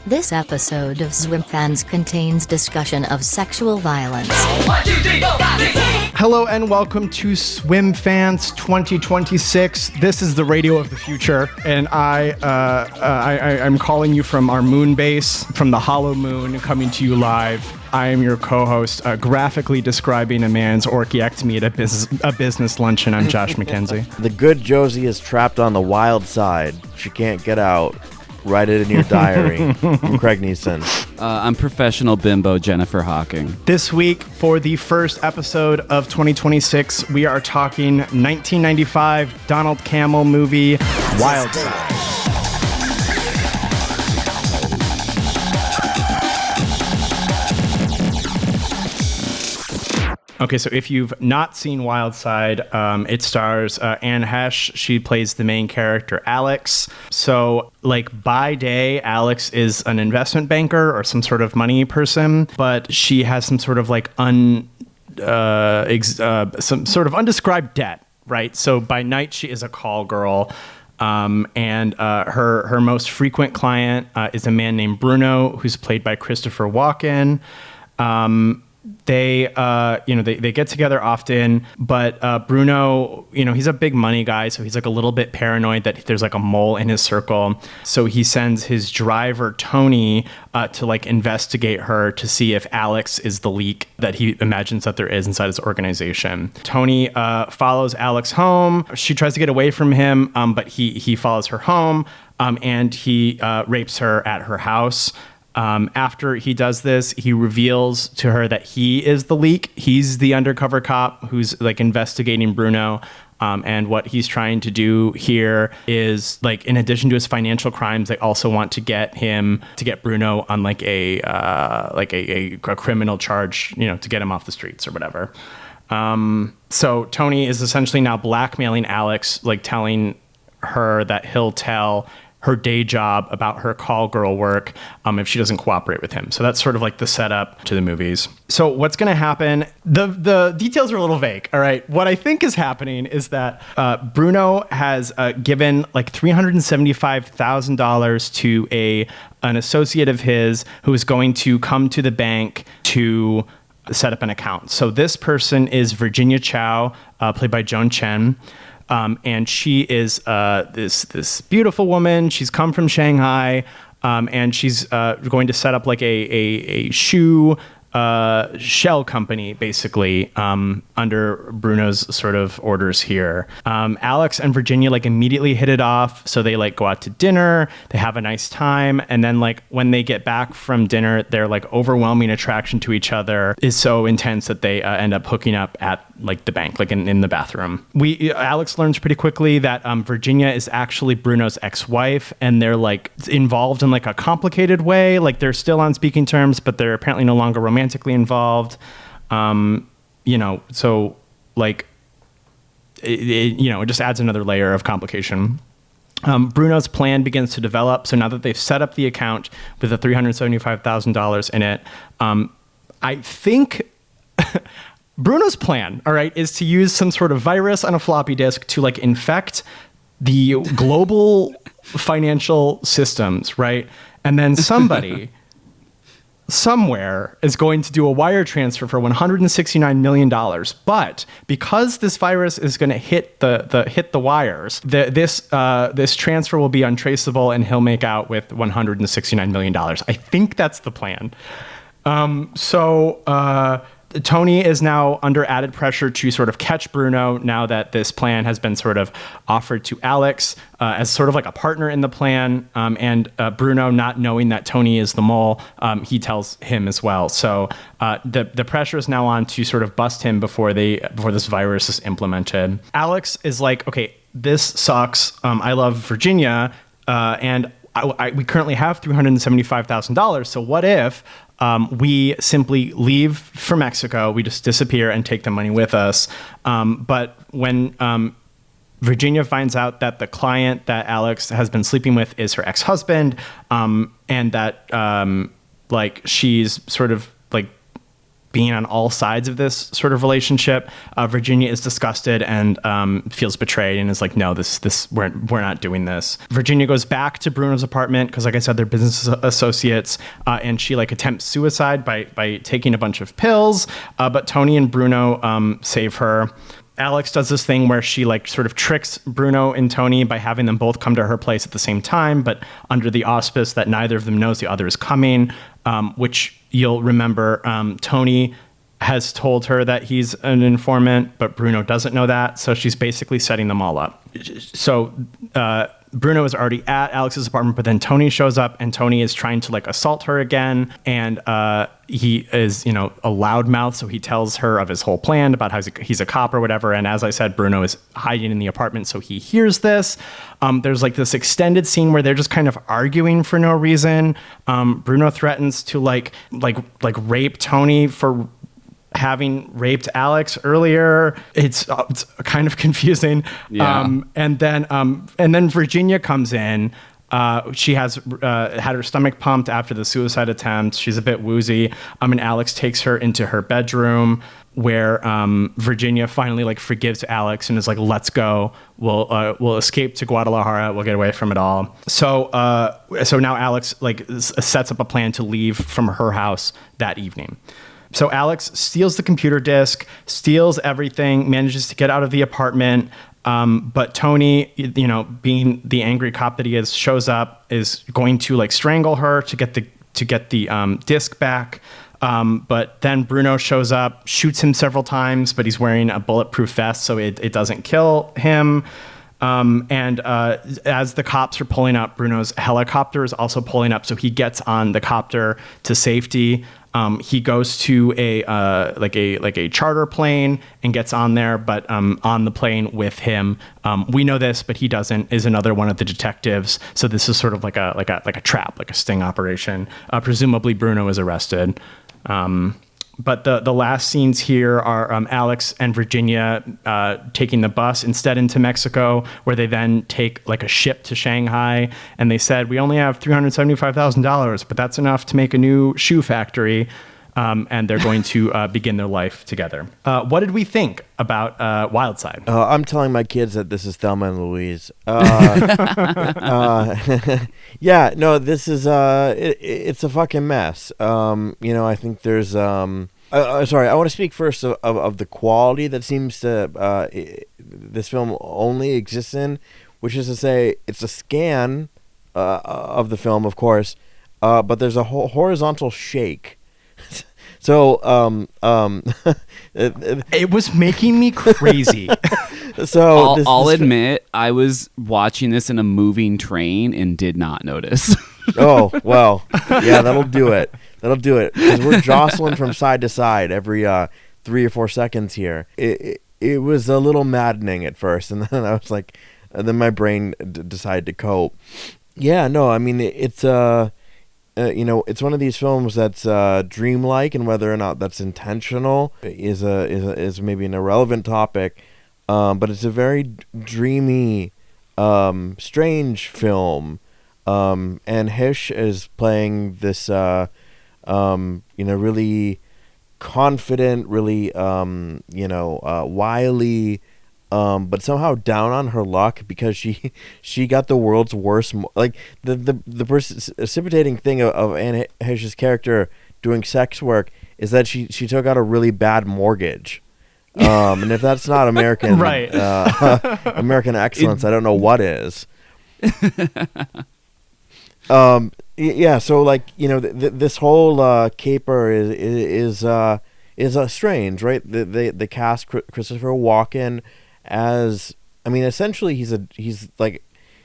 This episode of SWIMFANS contains discussion of sexual violence. 1, 2, 3, 4, 5, 6, 7. Hello and welcome to SWIMFANS 2026. This is the radio of the future, and I'm calling you from our moon base, from the hollow moon, coming to you live. I am your co-host, graphically describing a man's orchiectomy at a business luncheon. I'm Josh McKenzie. The good Josie is trapped on the wild side. She can't get out. Write it in your diary. I'm Craig Neeson. I'm professional bimbo Jennifer Hawking. This week, for the first episode of 2026, we are talking 1995 Donald Cammell movie, Wild Side. Okay, so if you've not seen Wild Side, it stars Anne Hesh. She plays the main character, Alex. So, by day, Alex is an investment banker or some sort of money person, but she has some sort of some sort of undescribed debt, right? So by night, she is a call girl. And her most frequent client is a man named Bruno, who's played by Christopher Walken. They get together often, but Bruno, he's a big money guy, so he's a little bit paranoid that there's a mole in his circle. So he sends his driver, Tony, to investigate her to see if Alex is the leak that he imagines that there is inside his organization. Tony follows Alex home. She tries to get away from him, but he follows her home, and he rapes her at her house. After he does this, he reveals to her that he is the leak. He's the undercover cop who's investigating Bruno. And what he's trying to do here is in addition to his financial crimes, they also want to get Bruno on a criminal charge, to get him off the streets or whatever. So Tony is essentially now blackmailing Alex, telling her that he'll tell her day job about her call girl work if she doesn't cooperate with him. So that's sort of the setup to the movies. So what's going to happen? The details are a little vague. All right. What I think is happening is that Bruno has given $375,000 to an associate of his who is going to come to the bank to set up an account. So this person is Virginia Chow, played by Joan Chen. And she is this beautiful woman. She's come from Shanghai, and she's going to set up a shoe shell company, basically, under Bruno's sort of orders here. Alex and Virginia immediately hit it off. So they go out to dinner, they have a nice time. And then when they get back from dinner, their overwhelming attraction to each other is so intense that they end up hooking up at the bank, in the bathroom. Alex learns pretty quickly that Virginia is actually Bruno's ex-wife, and they're involved in a complicated way. They're still on speaking terms, but they're apparently no longer romantically involved. So it just adds another layer of complication. Bruno's plan begins to develop. So now that they've set up the account with the $375,000 in it, I think Bruno's plan, all right, is to use some sort of virus on a floppy disk to infect the global financial systems, right? And then somebody somewhere is going to do a wire transfer for $169 million. But because this virus is going to hit the wires, this transfer will be untraceable, and he'll make out with $169 million. I think that's the plan. Tony is now under added pressure to sort of catch Bruno now that this plan has been sort of offered to Alex as sort of a partner in the plan. And Bruno, not knowing that Tony is the mole, he tells him as well. So the pressure is now on to sort of bust him before this virus is implemented. Alex is okay, this sucks. I love Virginia, and we currently have $375,000. So what if we simply leave for Mexico, we just disappear and take the money with us? But when Virginia finds out that the client that Alex has been sleeping with is her ex-husband, and that she's sort of being on all sides of this sort of relationship. Virginia is disgusted and feels betrayed and is like, no, we're not doing this. Virginia goes back to Bruno's apartment because, like I said, they're business associates, and she like attempts suicide by taking a bunch of pills. But Tony and Bruno save her. Alex does this thing where she like sort of tricks Bruno and Tony by having them both come to her place at the same time, but under the auspice that neither of them knows the other is coming, which you'll remember Tony has told her that he's an informant, but Bruno doesn't know that. So she's basically setting them all up. So Bruno is already at Alex's apartment, but then Tony shows up and Tony is trying to like assault her again. And he is, a loudmouth. So he tells her of his whole plan about how he's a cop or whatever. And as I said, Bruno is hiding in the apartment. So he hears this. There's like this extended scene where they're just kind of arguing for no reason. Bruno threatens to like rape Tony for having raped Alex earlier. It's kind of confusing. Yeah. And then Virginia comes in. She has had her stomach pumped after the suicide attempt. She's a bit woozy. And Alex takes her into her bedroom where Virginia finally like forgives Alex and is like, let's go. We'll escape to Guadalajara. We'll get away from it all. So now Alex like sets up a plan to leave from her house that evening. So Alex steals the computer disk, steals everything, manages to get out of the apartment. But Tony, being the angry cop that he is, shows up, is going to like strangle her to get the disc back. But then Bruno shows up, shoots him several times, but he's wearing a bulletproof vest, so it doesn't kill him. And as the cops are pulling up, Bruno's helicopter is also pulling up, so he gets on the copter to safety. He goes to a charter plane and gets on there, but on the plane with him, we know this, but he doesn't, is another one of the detectives. So this is sort of like a trap, like a sting operation. Presumably Bruno is arrested. But the last scenes here are Alex and Virginia taking the bus instead into Mexico, where they then take like a ship to Shanghai. And they said, we only have $375,000, but that's enough to make a new shoe factory. And they're going to begin their life together. What did we think about Wildside? I'm telling my kids that this is Thelma and Louise. Yeah, no, this is it's a fucking mess. I think there's sorry, I want to speak first of the quality that seems to this film only exists in, which is to say it's a scan of the film, of course, but there's a horizontal shake. So it was making me crazy. So I'll admit I was watching this in a moving train and did not notice. Oh, well, yeah, that'll do it. Because we're jostling from side to side every 3 or 4 seconds here. It was a little maddening at first, and then I was like, and then my brain decided to cope. Yeah, no, I mean it's it's one of these films that's dreamlike, and whether or not that's intentional is maybe an irrelevant topic. But it's a very dreamy, strange film. And Hish is playing this, really confident, really, wily, but somehow down on her luck because she got the world's worst. The precipitating thing of Anne Hish's character doing sex work is that she took out a really bad mortgage. And if that's not American, right. American excellence, I don't know what is. Yeah, so this whole caper is strange, right? They cast Christopher Walken as, essentially he's like,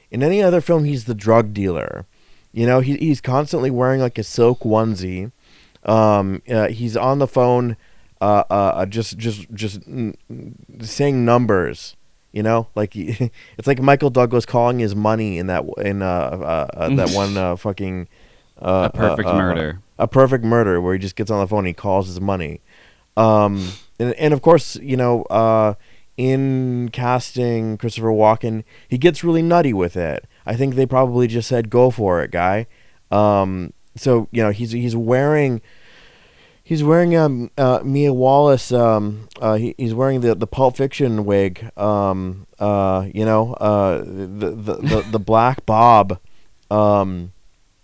in any other film he's the drug dealer. He's constantly wearing like a silk onesie. He's on the phone, just saying numbers. It's like Michael Douglas calling his money in that that one fucking A Perfect Murder. A Perfect Murder, where he just gets on the phone and he calls his money. And of course, in casting Christopher Walken, he gets really nutty with it. I think they probably just said, "Go for it, guy." So he's wearing. He's wearing Mia Wallace. He's wearing the Pulp Fiction wig. The black bob.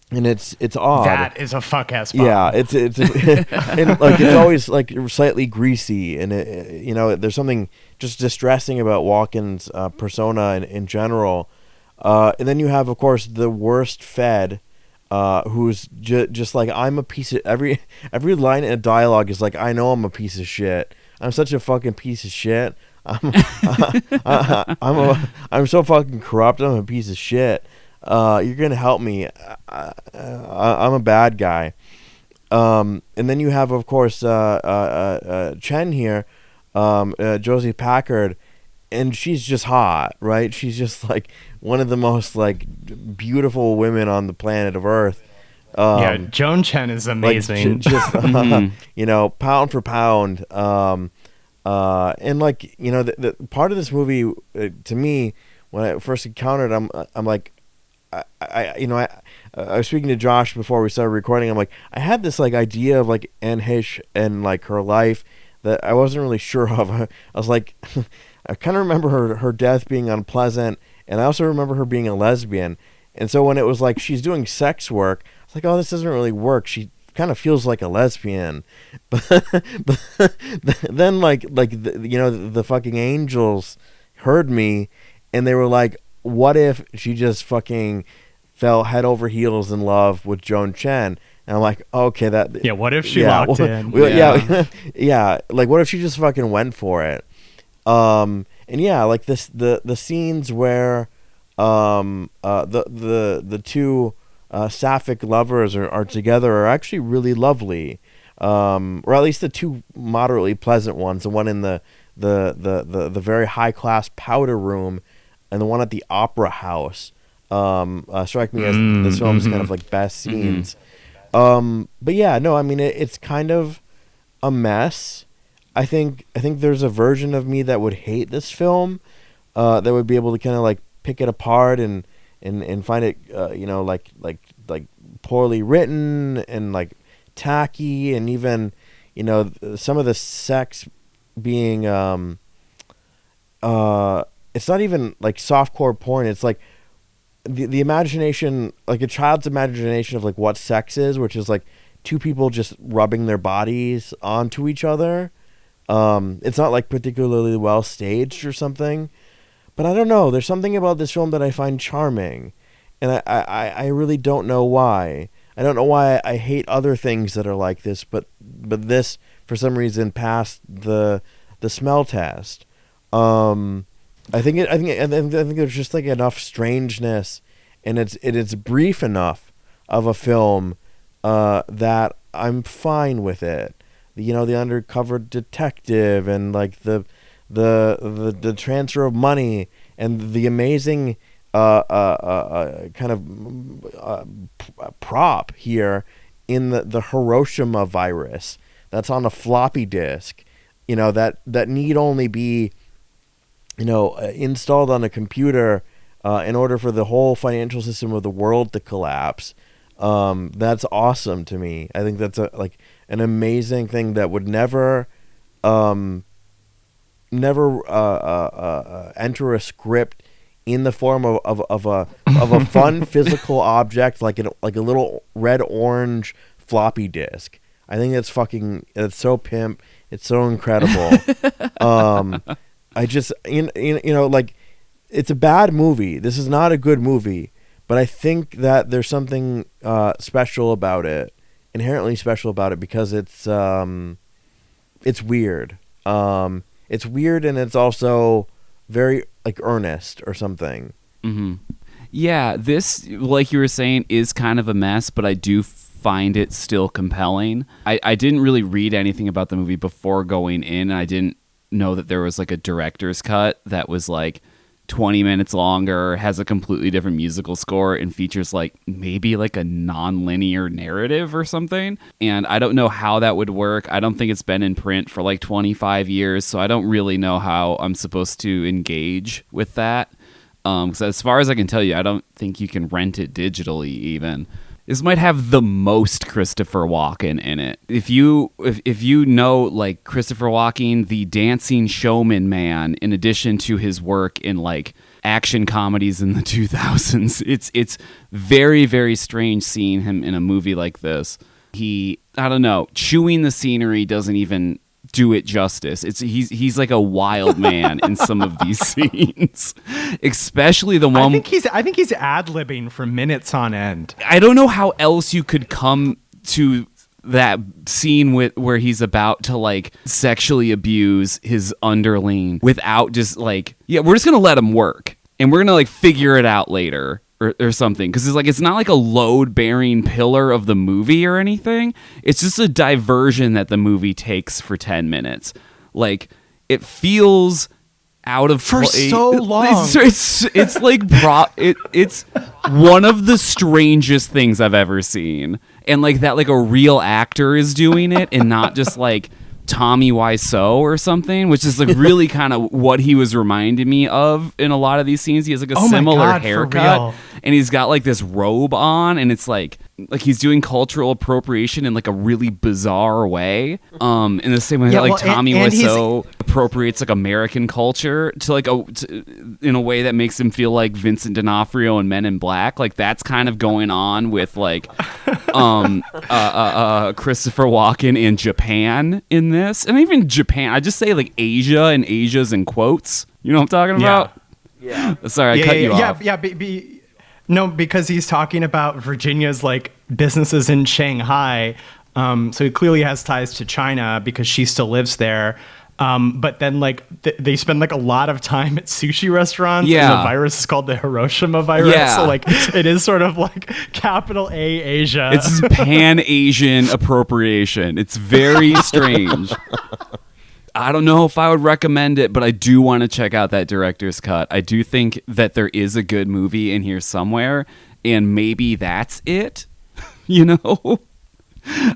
And it's odd. That is a fuck ass bob. Yeah, it's and like it's always like slightly greasy, and there's something just distressing about Walken's persona in general. And then you have, of course, the worst fed, who's just like, I'm a piece of every line in a dialogue is like, I know I'm a piece of shit. I'm such a fucking piece of shit. I'm so fucking corrupt. I'm a piece of shit. You're gonna help me. I'm a bad guy. And then you have, of course, Chen here, Josie Packard, and she's just hot, right? She's just like one of the most like beautiful women on the planet of Earth. Joan Chen is amazing. Like, just pound for pound. And like the part of this movie, to me, when I first encountered, I'm like. I was speaking to Josh before we started recording. I'm like, I had this like idea of like Anne Heche and like her life that I wasn't really sure of. I was like, I kind of remember her death being unpleasant, and I also remember her being a lesbian. And so when it was like she's doing sex work, I was like, oh, this doesn't really work. She kind of feels like a lesbian, but then the fucking angels heard me, and they were like, what if she just fucking fell head over heels in love with Joan Chen? And I'm like, okay, that... Yeah, what if she locked in? Yeah, like, what if she just fucking went for it? And yeah, like the scenes where the two sapphic lovers are together are actually really lovely. Or at least the two moderately pleasant ones, the one in the very high-class powder room, and the one at the opera house, strike me as this film's kind of like best scenes. But yeah, no, I mean it's kind of a mess. I think there's a version of me that would hate this film, that would be able to kind of like pick it apart and find it, like poorly written and like tacky, and even some of the sex being it's not even like softcore porn. It's like the imagination, like a child's imagination of like what sex is, which is like two people just rubbing their bodies onto each other. It's not like particularly well staged or something, but I don't know. There's something about this film that I find charming, and I really don't know why. I don't know why I hate other things that are like this, but this for some reason passed the smell test. I think there's just like enough strangeness, and it's brief enough of a film that I'm fine with it. The undercover detective, and like the transfer of money, and the amazing kind of prop here in the Hiroshima virus that's on a floppy disk, that need only be installed on a computer in order for the whole financial system of the world to collapse. That's awesome to me. I think that's an amazing thing that would never enter a script in the form of a fun physical object like a little red orange floppy disk. I think it's so pimp. It's so incredible. I just, like, it's a bad movie. This is not a good movie, but I think that there's something special about it, inherently special about it, because it's weird. It's weird, and it's also very like earnest or something. Mm-hmm. Yeah, this, like you were saying, is kind of a mess, but I do find it still compelling. I didn't really read anything about the movie before going in, and I didn't know that there was like a director's cut that was like 20 minutes longer, has a completely different musical score, and features like maybe like a non-linear narrative or something. And I don't know how that would work. I don't think it's been in print for like 25 years, so I don't really know how I'm supposed to engage with that. Because as far as I can tell you, I don't think you can rent it digitally even. This might have the most Christopher Walken in it. If you know like Christopher Walken, the dancing showman man, in addition to his work in like action comedies in the 2000s, it's very, very strange seeing him in a movie like this. I don't know, chewing the scenery doesn't even do it justice. He's like a wild man in some of these scenes, especially the one. I think he's ad-libbing for minutes on end. I don't know how else you could come to that scene where he's about to like sexually abuse his underling without just like, yeah, we're just gonna let him work and we're gonna like figure it out later. Or something, because it's not like a load-bearing pillar of the movie or anything. It's just a diversion that the movie takes for 10 minutes. Like, it feels out of for so long. It's like it's one of the strangest things I've ever seen, and like that, like a real actor is doing it, and not just like Tommy Wiseau or something, which is like really kind of what he was reminding me of in a lot of these scenes. He has like a similar haircut, and he's got like this robe on, and it's like he's doing cultural appropriation in like a really bizarre way. In the same way that like Tommy Wiseau appropriates like American culture to like in a way that makes him feel like Vincent D'Onofrio and Men in Black. Like that's kind of going on with like Christopher Walken in Japan in this, and even Japan. I just say like Asia, and Asia's in quotes. You know what I'm talking about? Yeah. Sorry, I cut you off. No, because he's talking about Virginia's like businesses in Shanghai. So he clearly has ties to China because she still lives there. But then like they spend like a lot of time at sushi restaurants. Yeah. And the virus is called the Hiroshima virus. Yeah. So like it is sort of like capital A Asia. It's Pan-Asian appropriation. It's very strange. I don't know if I would recommend it, but I do want to check out that director's cut. I do think that there is a good movie in here somewhere, and maybe that's it. You know?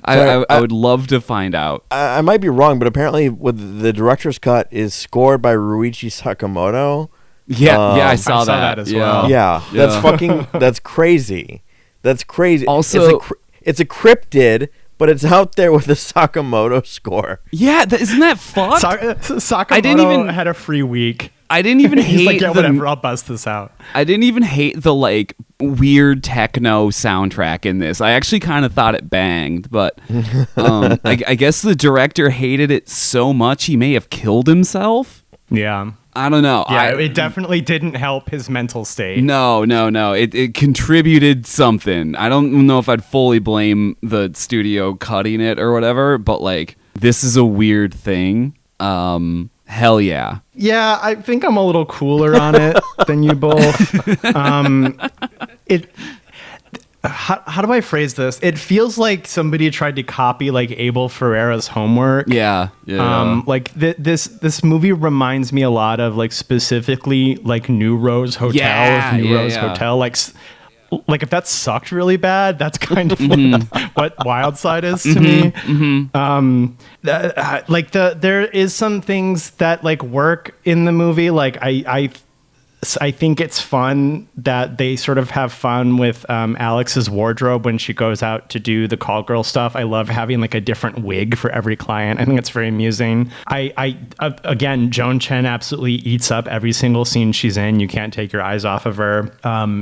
I would love to find out. I might be wrong, but apparently with the director's cut is scored by Ruichi Sakamoto. Yeah, I saw that as well. Yeah, that's crazy. That's crazy. Also, it's a cryptid, but it's out there with a Sakamoto score. Yeah, isn't that fucked? Sakamoto had a free week. I didn't even hate like, yeah, whatever, I'll bust this out. I didn't even hate the like weird techno soundtrack in this. I actually kind of thought it banged, but I guess the director hated it so much he may have killed himself. Yeah. I don't know. Yeah, it definitely didn't help his mental state. No. It contributed something. I don't know if I'd fully blame the studio cutting it or whatever, but like this is a weird thing. Hell yeah. Yeah, I think I'm a little cooler on it than you both. How do I phrase this? It feels like somebody tried to copy like Abel Ferreira's Homework. Yeah. Like this movie reminds me a lot of like specifically like New Rose Hotel. Rose Hotel, like if that sucked really bad, that's kind of what Wild Side is to me. There is some things that like work in the movie. Like I think it's fun that they sort of have fun with Alex's wardrobe when she goes out to do the call girl stuff. I love having like a different wig for every client. I think it's very amusing. Again, Joan Chen absolutely eats up every single scene she's in. You can't take your eyes off of her.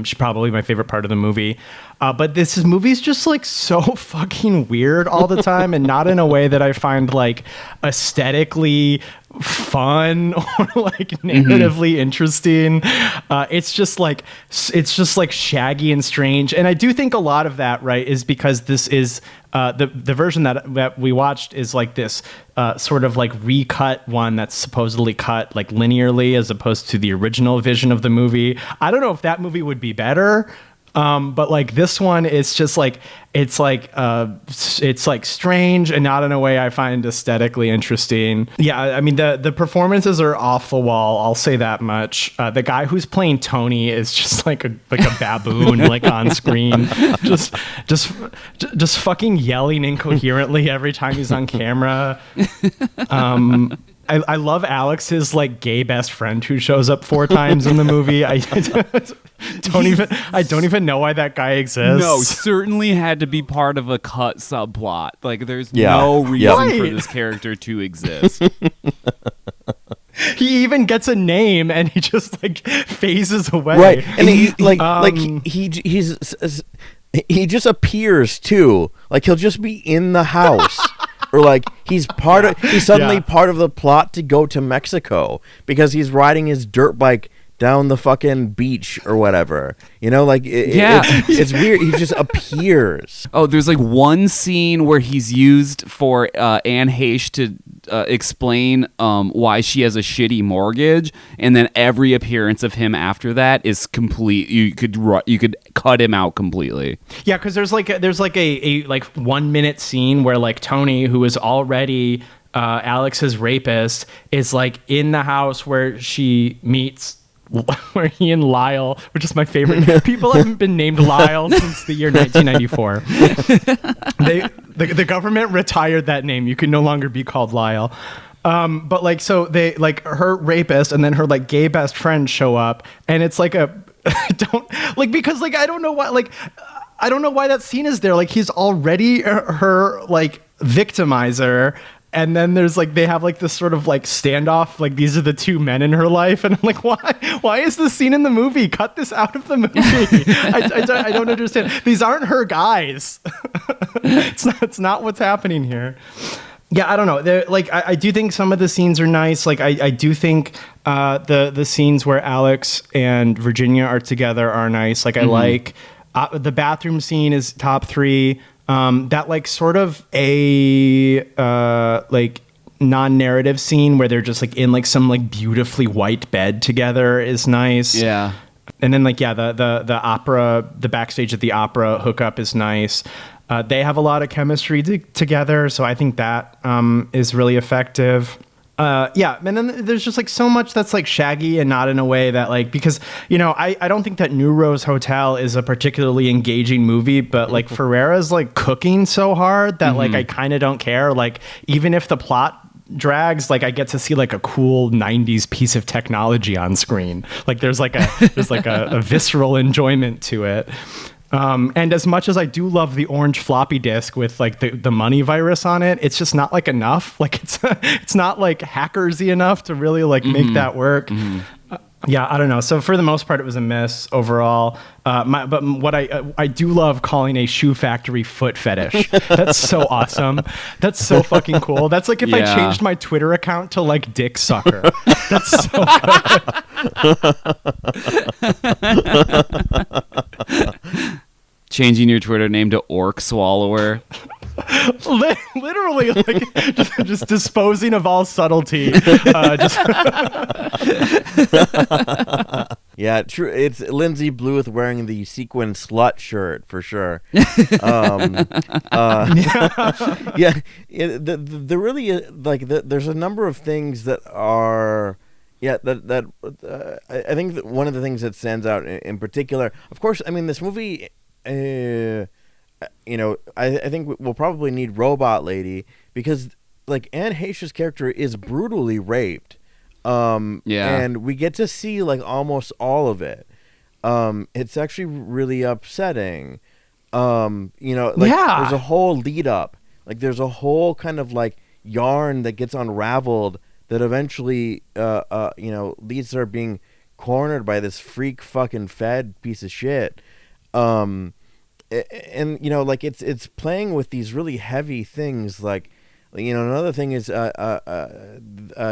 She's probably my favorite part of the movie. But this movie's just like so fucking weird all the time, and not in a way that I find like aesthetically fun or like narratively interesting. It's just like shaggy and strange. And I do think a lot of that, right, is because this is the version that we watched is like this sort of like recut one that's supposedly cut like linearly as opposed to the original vision of the movie. I don't know if that movie would be better. But like this one, it's just like it's like strange and not in a way I find aesthetically interesting. Yeah, I mean the performances are off the wall. I'll say that much. The guy who's playing Tony is just like a baboon like on screen, just fucking yelling incoherently every time he's on camera. I love Alex's like gay best friend who shows up 4 times in the movie. I don't even know why that guy exists. No, certainly had to be part of a cut subplot. Like, there's Yeah. no reason Right. for this character to exist. He even gets a name and he just like phases away. Right, and he just appears too. Like he'll just be in the house, or like he's suddenly part of the plot to go to Mexico because he's riding his dirt bike down the fucking beach or whatever. You know, like it's weird. He just appears. Oh, there's like one scene where he's used for Anne Heche to explain why she has a shitty mortgage, and then every appearance of him after that is complete. You could cut him out completely. Yeah, because there's like a 1 minute scene where like Tony, who is already Alex's rapist, is like in the house where she meets. Where he and Lyle, which is my favorite. People haven't been named Lyle since the year 1994. The government retired that name. You can no longer be called Lyle. But like, so they like her rapist and then her like gay best friend show up, and it's like because like I don't know why that scene is there. Like he's already her like victimizer. And then there's like, they have like this sort of like standoff, like these are the 2 men in her life. And I'm like, why is this scene in the movie? Cut this out of the movie. I don't understand. These aren't her guys. It's not what's happening here. Yeah, I don't know. Like, I do think some of the scenes are nice. Like, I do think the scenes where Alex and Virginia are together are nice. Like, I like the bathroom scene is top 3. That like sort of a like non-narrative scene where they're just like in like some like beautifully white bed together is nice. Yeah. And then like, yeah, the opera, the backstage at the opera hookup is nice. They have a lot of chemistry together. So I think that is really effective. Yeah, and then there's just like so much that's like shaggy and not in a way that like, because, you know, I don't think that New Rose Hotel is a particularly engaging movie, but like Ferrera's like cooking so hard that like I kind of don't care. Like even if the plot drags, like I get to see like a cool 90s piece of technology on screen. Like there's like a visceral enjoyment to it. And as much as I do love the orange floppy disk with like the money virus on it, it's just not like enough. Like it's not like hackersy enough to really like make that work. Yeah, I don't know. So for the most part, it was a miss overall. But what I do love calling a shoe factory foot fetish. That's so awesome. That's so fucking cool. That's like if I changed my Twitter account to like Dick Sucker. That's so good. Changing your Twitter name to Orc Swallower. Literally, like just disposing of all subtlety. Yeah, true. It's Lindsay Bluth wearing the sequin slut shirt for sure. The really like there's a number of things that are. Yeah, I think that one of the things that stands out in particular, of course, I mean this movie. You know, I think we'll probably need Robot Lady because like Anne Heche's character is brutally raped. And we get to see like almost all of it. It's actually really upsetting. You know, like there's a whole lead up. Like there's a whole kind of like yarn that gets unraveled that eventually you know, leads to her being cornered by this freak fucking Fed piece of shit. And you know, like it's playing with these really heavy things. Like, you know, another thing is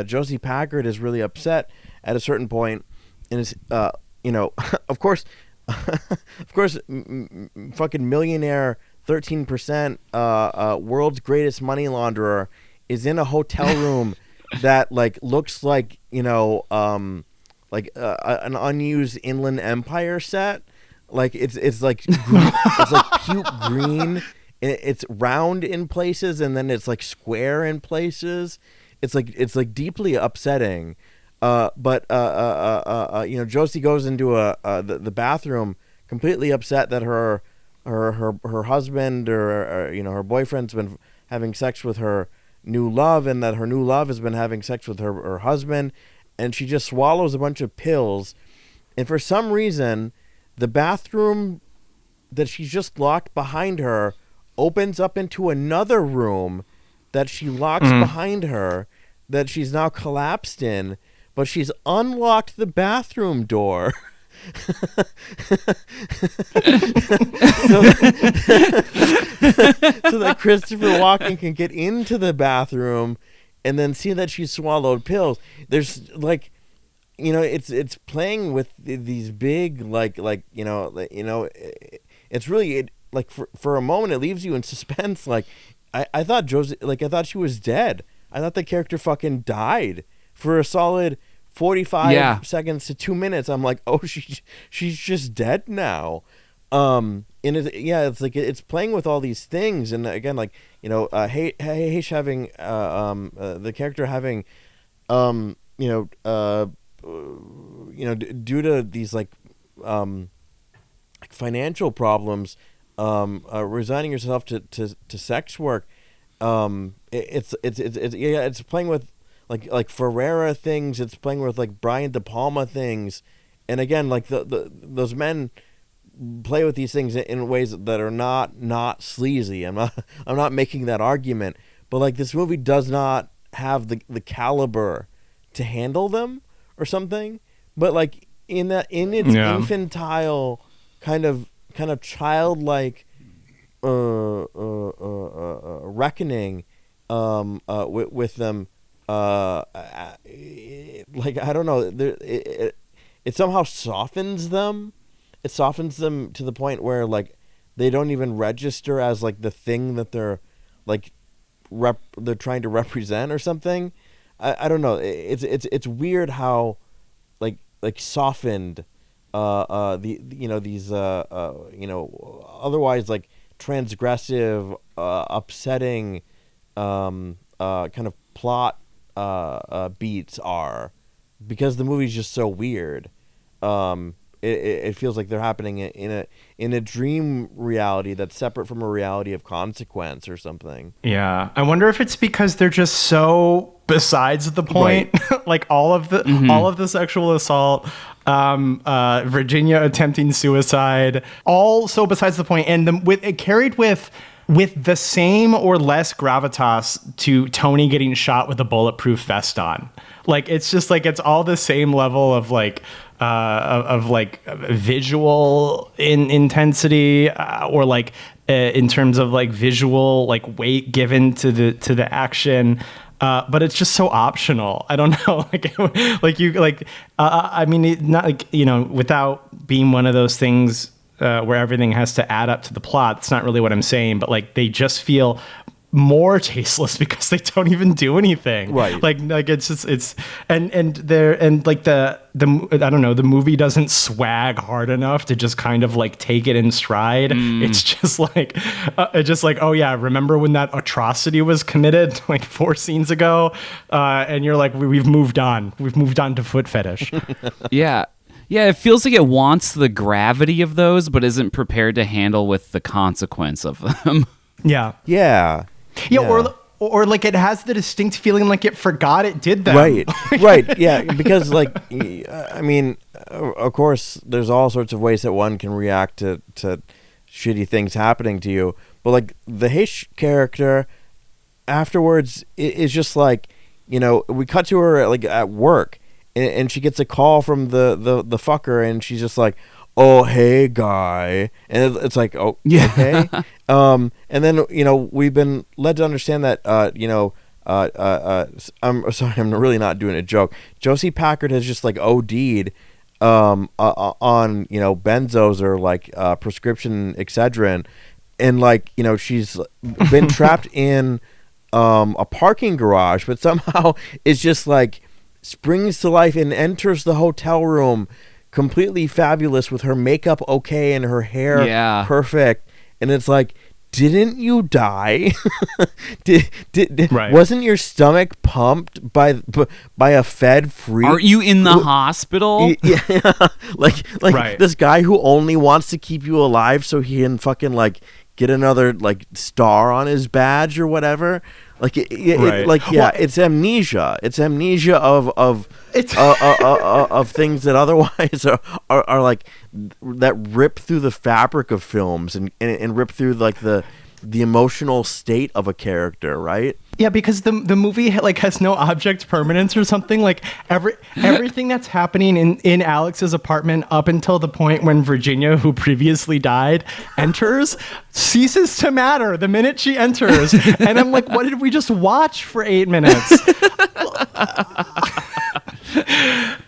Josie Packard is really upset at a certain point, and is you know, of course, fucking millionaire 13% world's greatest money launderer is in a hotel room that like looks like, you know, like an unused Inland Empire set. Like it's like it's like puke green. It's round in places and then it's like square in places. It's like deeply upsetting. But you know, Josie goes into the bathroom completely upset that her husband or you know, her boyfriend's been having sex with her new love, and that her new love has been having sex with her husband, and she just swallows a bunch of pills, and for some reason the bathroom that she's just locked behind her opens up into another room that she locks behind her, that she's now collapsed in, but she's unlocked the bathroom door. so that Christopher Walken can get into the bathroom and then see that she swallowed pills. There's like, it's playing with these big it's really like for a moment it leaves you in suspense. Like I thought I thought she was dead. I thought the character fucking died for a solid 45 seconds to 2 minutes. I'm like, oh, she's just dead now. And it's like it's playing with all these things, and again, like Heish having the character having due to these financial problems, resigning yourself to sex work. It's playing with like Ferrera things. It's playing with like Brian De Palma things, and again, like those men play with these things in ways that are not sleazy. I'm not making that argument, but like this movie does not have the caliber to handle them or something. But like in its infantile kind of childlike reckoning with them, like I don't know, it somehow softens them. It softens them to the point where like they don't even register as like the thing that they're like they're trying to represent or something. I don't know. It's weird how like softened these otherwise like transgressive, upsetting kind of plot beats are, because the movie's just so weird. It feels like they're happening in a dream reality that's separate from a reality of consequence or something. Yeah, I wonder if it's because they're just so besides the point. Right. Like all of the sexual assault, Virginia attempting suicide, all so besides the point, and it carried with the same or less gravitas to Tony getting shot with a bulletproof vest on. Like it's just like it's all the same level of like visual intensity, or like in terms of like visual like weight given to the action. But it's just so optional. I don't know, I mean, not like, without being one of those things where everything has to add up to the plot. That's not really what I'm saying, but like they just feel more tasteless because they don't even do anything. Right. Like it's just, and like the I don't know, the movie doesn't swag hard enough to just kind of like take it in stride. It's just like, oh yeah, remember when that atrocity was committed like 4 scenes ago? And you're like, we've moved on to foot fetish. Yeah, it feels like it wants the gravity of those, but isn't prepared to handle with the consequence of them. Yeah. Yeah. Or like it has the distinct feeling like it forgot it did that. Right. Yeah, because like, I mean, of course, there's all sorts of ways that one can react to shitty things happening to you. But like the Heish character afterwards is just like, we cut to her like at work, and she gets a call from the fucker, and she's just like, oh, hey, guy. And it's like, oh, yeah. Okay. And then, we've been led to understand that, I'm sorry, I'm really not doing a joke. Josie Packard has just like OD'd on, benzos or like prescription Excedrin. And like, she's been trapped in a parking garage, but somehow it's just like springs to life and enters the hotel room completely fabulous with her makeup okay and her hair perfect, and it's like, didn't you die? Right. Wasn't your stomach pumped by a fed freak? Aren't you in the hospital? Yeah, like right. This guy who only wants to keep you alive so he can fucking like get another like star on his badge or whatever. Like Right. it's amnesia. It's amnesia of things that otherwise are like that rip through the fabric of films and rip through like the emotional state of a character, right? Yeah, because the movie like has no object permanence or something. Like everything that's happening in Alex's apartment up until the point when Virginia, who previously died, enters, ceases to matter the minute she enters. And I'm like, what did we just watch for 8 minutes?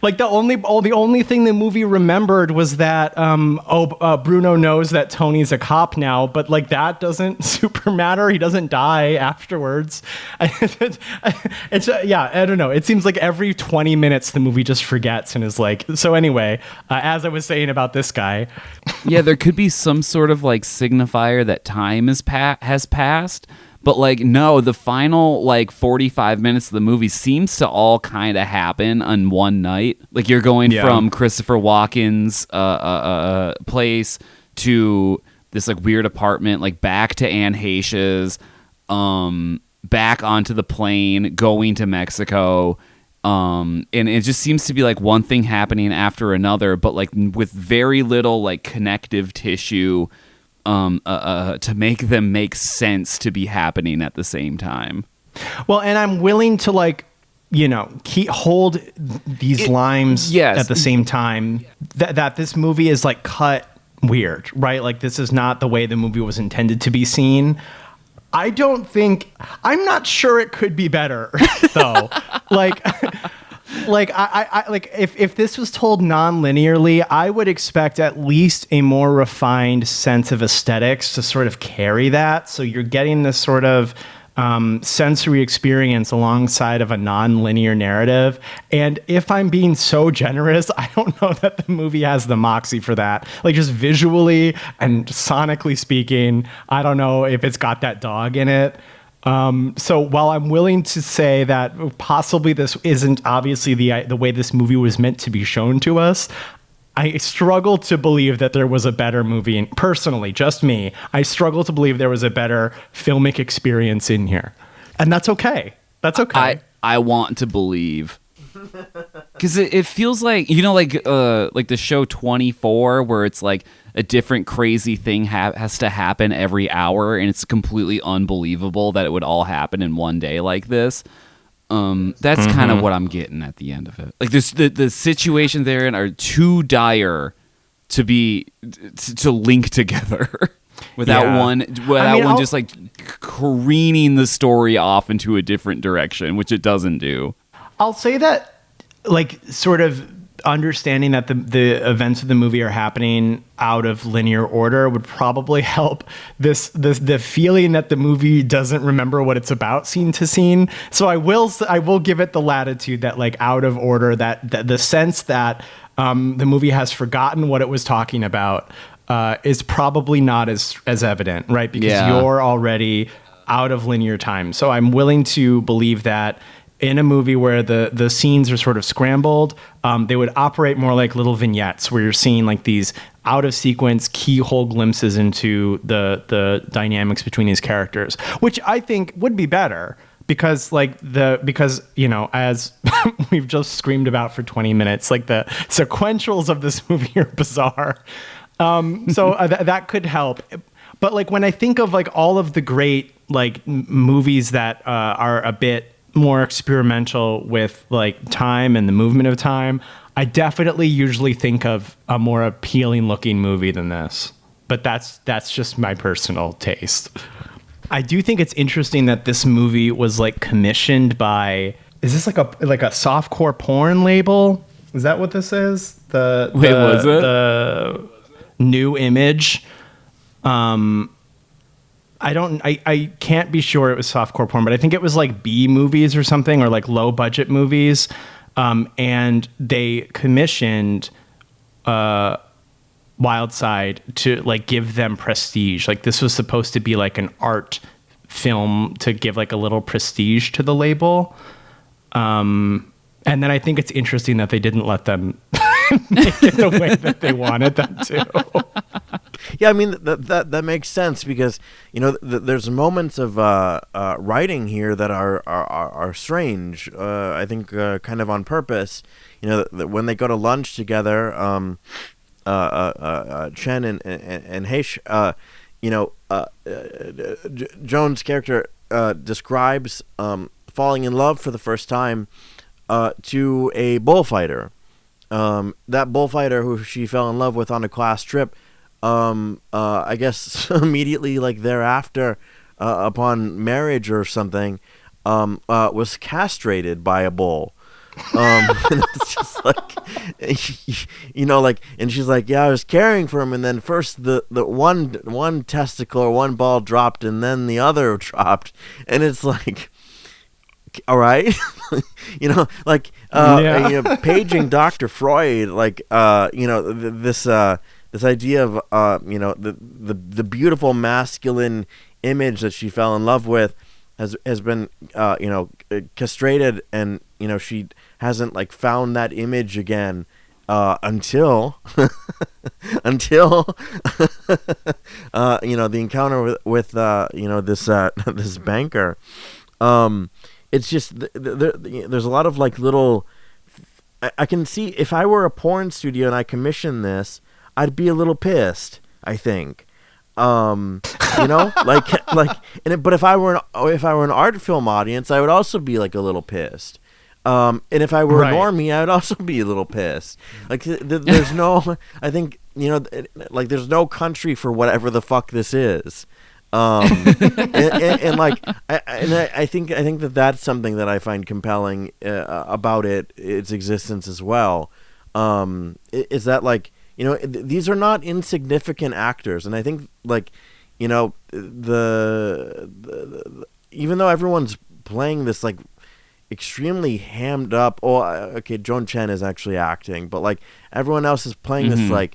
Like the only thing the movie remembered was that Bruno knows that Tony's a cop now, but like that doesn't super matter. He doesn't die afterwards. It's I don't know. It seems like every 20 minutes the movie just forgets and is like. So anyway, as I was saying about this guy, yeah, there could be some sort of like signifier that time has passed. But, like, no, the final, like, 45 minutes of the movie seems to all kind of happen on one night. Like, you're going from Christopher Walken's place to this, like, weird apartment, like, back to Anne Heche's, back onto the plane, going to Mexico. And it just seems to be, like, one thing happening after another, but, like, with very little, like, connective tissue to make them make sense to be happening at the same time. Well, and I'm willing to like, hold these lines at the same time that this movie is like cut weird, right? Like this is not the way the movie was intended to be seen. I'm not sure it could be better though. Like if this was told non-linearly, I would expect at least a more refined sense of aesthetics to sort of carry that. So you're getting this sort of sensory experience alongside of a non-linear narrative. And if I'm being so generous, I don't know that the movie has the moxie for that. Like just visually and sonically speaking, I don't know if it's got that dog in it. So while I'm willing to say that possibly this isn't obviously the way this movie was meant to be shown to us, I struggle to believe that there was a better movie. And personally, just me, I struggle to believe there was a better filmic experience in here. And that's okay. That's okay. I want to believe. Because it feels like, like the show 24, where it's like a different crazy thing has to happen every hour, and it's completely unbelievable that it would all happen in one day like this. That's kind of what I'm getting at the end of it. Like the situations therein are too dire to link together without one just like careening the story off into a different direction, which it doesn't do. I'll say that, like, sort of understanding that the events of the movie are happening out of linear order would probably help the feeling that the movie doesn't remember what it's about scene to scene. So I will give it the latitude that, like, out of order, that the sense that the movie has forgotten what it was talking about is probably not as evident, right? Because you're already out of linear time. So I'm willing to believe that in a movie where the scenes are sort of scrambled, they would operate more like little vignettes where you're seeing like these out of sequence keyhole glimpses into the dynamics between these characters, which I think would be better because as we've just screamed about for 20 minutes, like the sequentials of this movie are bizarre. So that could help. But like when I think of like all of the great like movies that are a bit more experimental with like time and the movement of time, I definitely usually think of a more appealing looking movie than this. But that's just my personal taste. I do think it's interesting that this movie was like commissioned by, is this like a softcore porn label? Is that what this is? Was it? The New Image. I can't be sure it was softcore porn, but I think it was like B movies or something, or like low budget movies. And they commissioned Wildside to like give them prestige. Like this was supposed to be like an art film to give like a little prestige to the label. And then I think it's interesting that they didn't let them make it the way that they wanted them to. Yeah, I mean that makes sense because there's moments of writing here that are strange. I think kind of on purpose. When they go to lunch together, Chen and Heish, Joan's character describes falling in love for the first time to a bullfighter. That bullfighter who she fell in love with on a class trip. I guess immediately thereafter, upon marriage or something, was castrated by a bull. And it's just and she's like, yeah, I was caring for him, and then first the one testicle or one ball dropped, and then the other dropped, and it's like, all right, paging Dr. Freud, this idea of the beautiful masculine image that she fell in love with has been castrated, and she hasn't found that image again until the encounter with this banker. It's just there's a lot of little. I can see if I were a porn studio and I commissioned this, I'd be a little pissed, I think. But if I were an art film audience, I would also be a little pissed. And if I were a normie, I would also be a little pissed. There's no, I think, there's no country for whatever the fuck this is. I think that's something that I find compelling about its existence as well. Is that these are not insignificant actors, and I think the even though everyone's playing this extremely hammed up. Oh, okay, Joan Chen is actually acting, but everyone else is playing this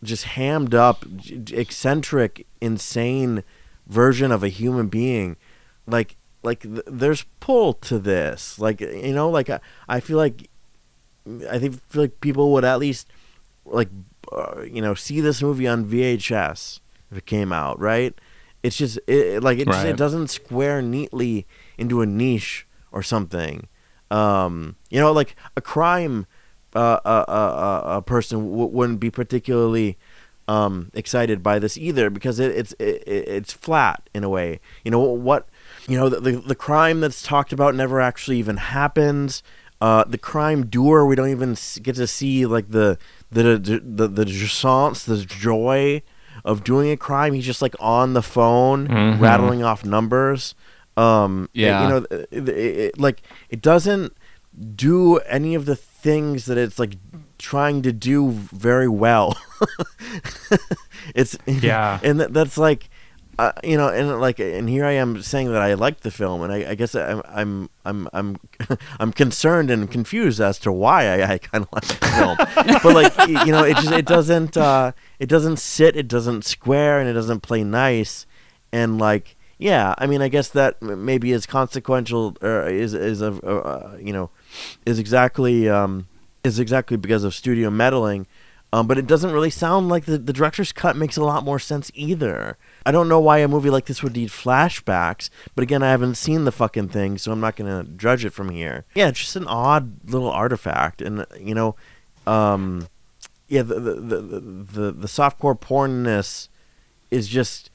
just hammed up, eccentric, insane version of a human being. There's pull to this. I feel like people would at least see this movie on VHS if it came out, right? It's just it doesn't square neatly into a niche or something. A crime a person wouldn't be particularly excited by this either, because it's flat in a way. The crime that's talked about never actually even happens. The crime doer, we don't even get to see the jouissance, the joy of doing a crime. He's just on the phone rattling off numbers. It doesn't do any of the things that it's trying to do very well. And that's and here I am saying that I like the film, and I guess I'm concerned and confused as to why I kind of like the film. But it doesn't sit, it doesn't square, and it doesn't play nice. And I guess that maybe is consequential, or is exactly because of studio meddling. But it doesn't really sound like the director's cut makes a lot more sense either. I don't know why a movie like this would need flashbacks, but again, I haven't seen the fucking thing, so I'm not going to judge it from here. Yeah, it's just an odd little artifact, and the softcore pornness is just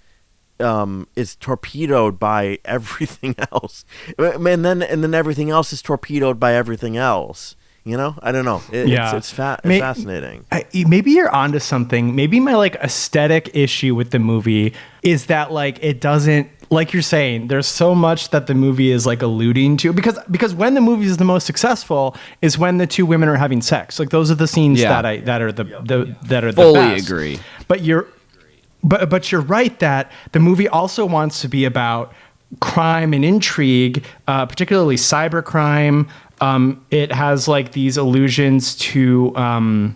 is torpedoed by everything else, and then everything else is torpedoed by everything else. I don't know. It's fascinating. Maybe you're onto something. Maybe my aesthetic issue with the movie is that it doesn't, like you're saying, there's so much that the movie is alluding to, because when the movie is the most successful is when the two women are having sex. Those are the scenes that are the fully best. Agree. But you're right that the movie also wants to be about crime and intrigue, particularly cybercrime. It has these allusions to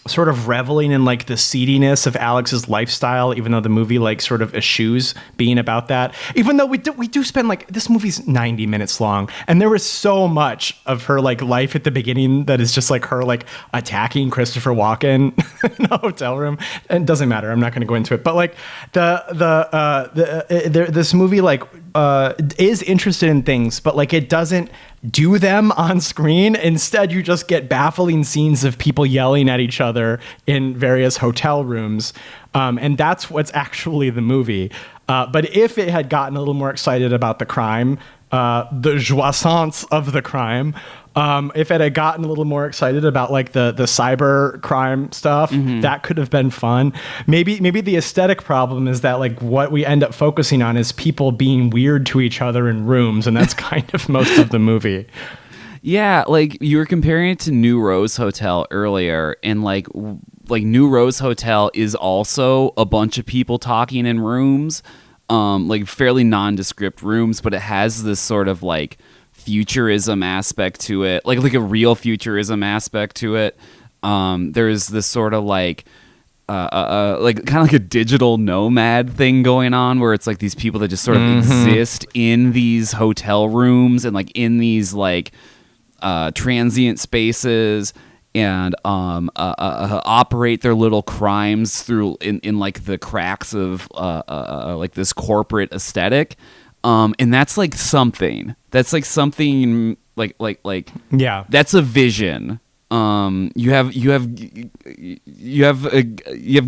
sort of reveling in like the seediness of Alex's lifestyle, even though the movie like sort of eschews being about that. Even though we do spend like, this movie's 90 minutes long, and there was so much of her like life at the beginning that is just like her like attacking Christopher Walken in a hotel room. And it doesn't matter. I'm not going to go into it. But like this movie like is interested in things, but like it doesn't do them on screen. Instead, you just get baffling scenes of people yelling at each other in various hotel rooms. And that's what's actually the movie. But if it had gotten a little more excited about the crime, the jouissance of the crime, if it had gotten a little more excited about like the cyber crime stuff, that could have been fun. Maybe the aesthetic problem is that like what we end up focusing on is people being weird to each other in rooms, and that's kind of most of the movie. Yeah, like you were comparing it to New Rose Hotel earlier, and like New Rose Hotel is also a bunch of people talking in rooms, like fairly nondescript rooms, but it has this sort of like futurism aspect to it, like a real futurism aspect to it. There's this sort of like kind of like a digital nomad thing going on, where it's like these people that just sort of exist in these hotel rooms and like in these like transient spaces, and operate their little crimes through in like the cracks of like this corporate aesthetic. And that's like something. That's like something like Yeah, that's a vision. You have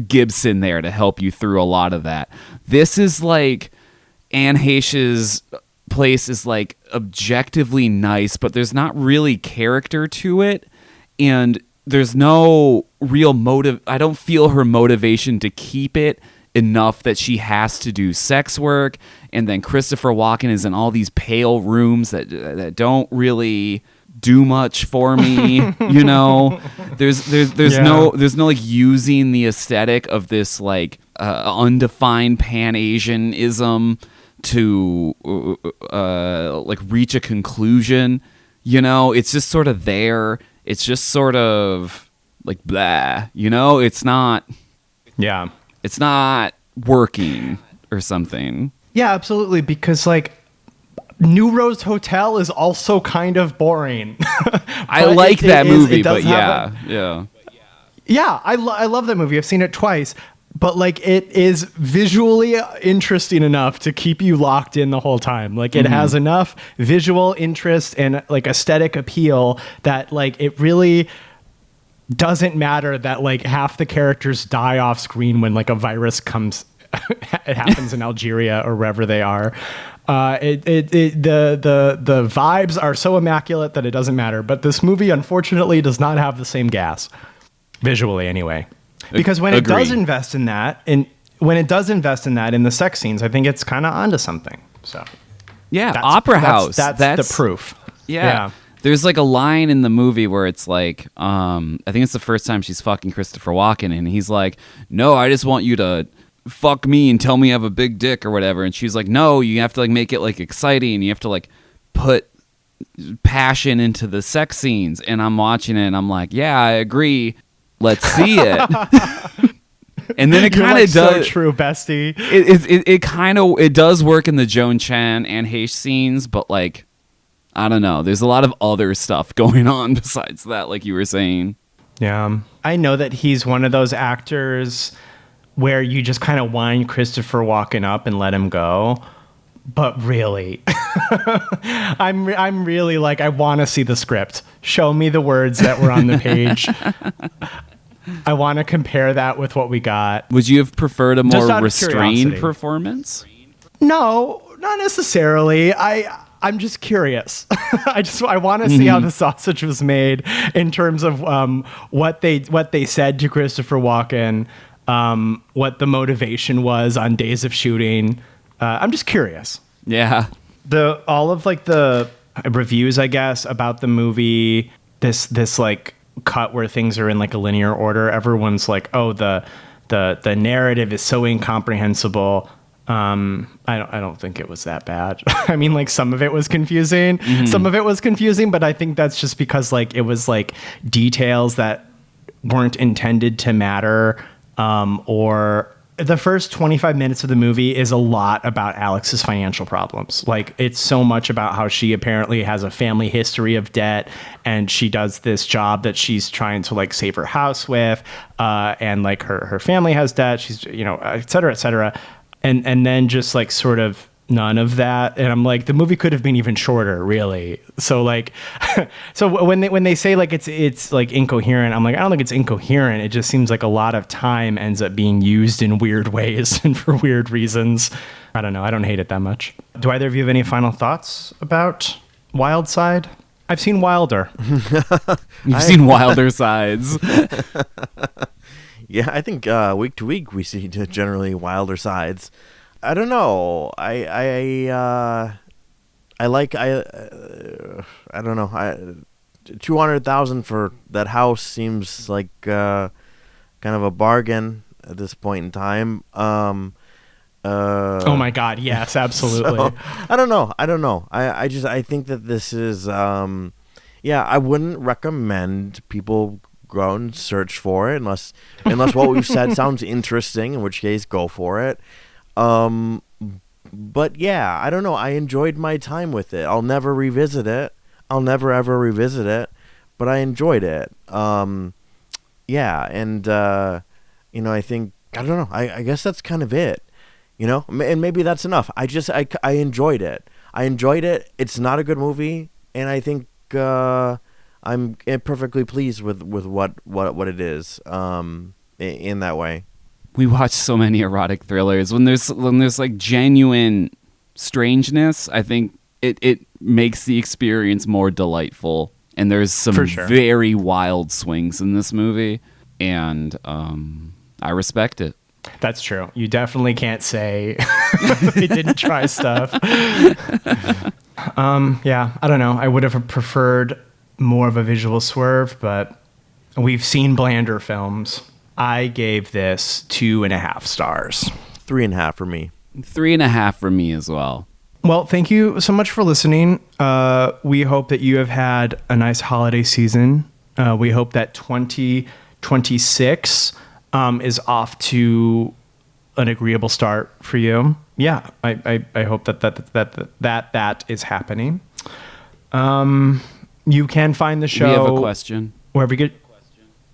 Gibson there to help you through a lot of that. This is like Anne Heche's place is like objectively nice, but there's not really character to it, and there's no real motive. I don't feel her motivation to keep it enough that she has to do sex work, and then Christopher Walken is in all these pale rooms that don't really do much for me. You know, there's no like using the aesthetic of this like undefined Pan-Asianism to like reach a conclusion. You know, it's just sort of there. It's just sort of like blah. You know, it's not. Yeah. It's not working or something. Yeah, absolutely. Because like New Rose Hotel is also kind of boring. I like that movie, but yeah. Yeah, I love that movie. I've seen it twice. But like it is visually interesting enough to keep you locked in the whole time. Like it has enough visual interest and like aesthetic appeal that like it really doesn't matter that like half the characters die off screen when like a virus comes. It happens in Algeria or wherever they are. The vibes are so immaculate that it doesn't matter. But this movie, unfortunately, does not have the same gas visually, anyway. Because when it does invest in that, in the sex scenes, I think it's kind of onto something. So yeah, Opera House. That's the proof. Yeah. There's like a line in the movie where it's like, I think it's the first time she's fucking Christopher Walken, and he's like, "No, I just want you to fuck me and tell me I have a big dick or whatever." And she's like, "No, you have to like make it like exciting. You have to like put passion into the sex scenes." And I'm watching it and I'm like, "Yeah, I agree. Let's see it." And then it kind of does. So true, bestie. It does work in the Joan Chen and Heche scenes, but like, I don't know. There's a lot of other stuff going on besides that, like you were saying. Yeah. I know that he's one of those actors where you just kind of wind Christopher Walken up and let him go. But really, I'm really like, I want to see the script. Show me the words that were on the page. I want to compare that with what we got. Would you have preferred a more restrained performance? No, not necessarily. I'm just curious. I want to see how the sausage was made in terms of what they said to Christopher Walken, what the motivation was on days of shooting. I'm just curious. Yeah. All of like the reviews, I guess, about the movie, this like cut where things are in like a linear order. Everyone's like, "Oh, the narrative is so incomprehensible." I don't think it was that bad. I mean, like some of it was confusing. Some of it was confusing, but I think that's just because like it was like details that weren't intended to matter, or the first 25 minutes of the movie is a lot about Alex's financial problems. Like, it's so much about how she apparently has a family history of debt, and she does this job that she's trying to like save her house with, and like her family has debt. She's, you know, et cetera, and then just like sort of none of that. And I'm like, the movie could have been even shorter, really. So like, so when they say like it's like incoherent, I'm like, I don't think it's incoherent. It just seems like a lot of time ends up being used in weird ways and for weird reasons. I don't know. I don't hate it that much. Do either of you have any final thoughts about Wild Side? I've seen Wilder. You've seen Wilder Sides. Yeah, I think week to week we see generally wilder sides. I don't know. I don't know. 200,000 for that house seems like kind of a bargain at this point in time. Oh my God! Yes, absolutely. So, I don't know. I think that this is I wouldn't recommend people go and search for it unless what we've said sounds interesting, in which case go for it. But yeah, I don't know. I enjoyed my time with it. I'll never revisit it. I'll never ever revisit it, but I enjoyed it. Yeah. And, I think, I don't know. I guess that's kind of it, and maybe that's enough. I enjoyed it. I enjoyed it. It's not a good movie. And I think, I'm perfectly pleased with what it is, in that way. We watch so many erotic thrillers. When there's like genuine strangeness, I think it makes the experience more delightful. And there's some very wild swings in this movie, and I respect it. That's true. You definitely can't say they didn't try stuff. Yeah, I don't know. I would have preferred more of a visual swerve, but we've seen blander films. I gave this 2.5 stars. 3.5 for me. 3.5 for me as well. Well, thank you so much for listening. We hope that you have had a nice holiday season. We hope that 2026 is off to an agreeable start for you. Yeah, I hope that is happening. You can find the show. We have a question. Wherever you get.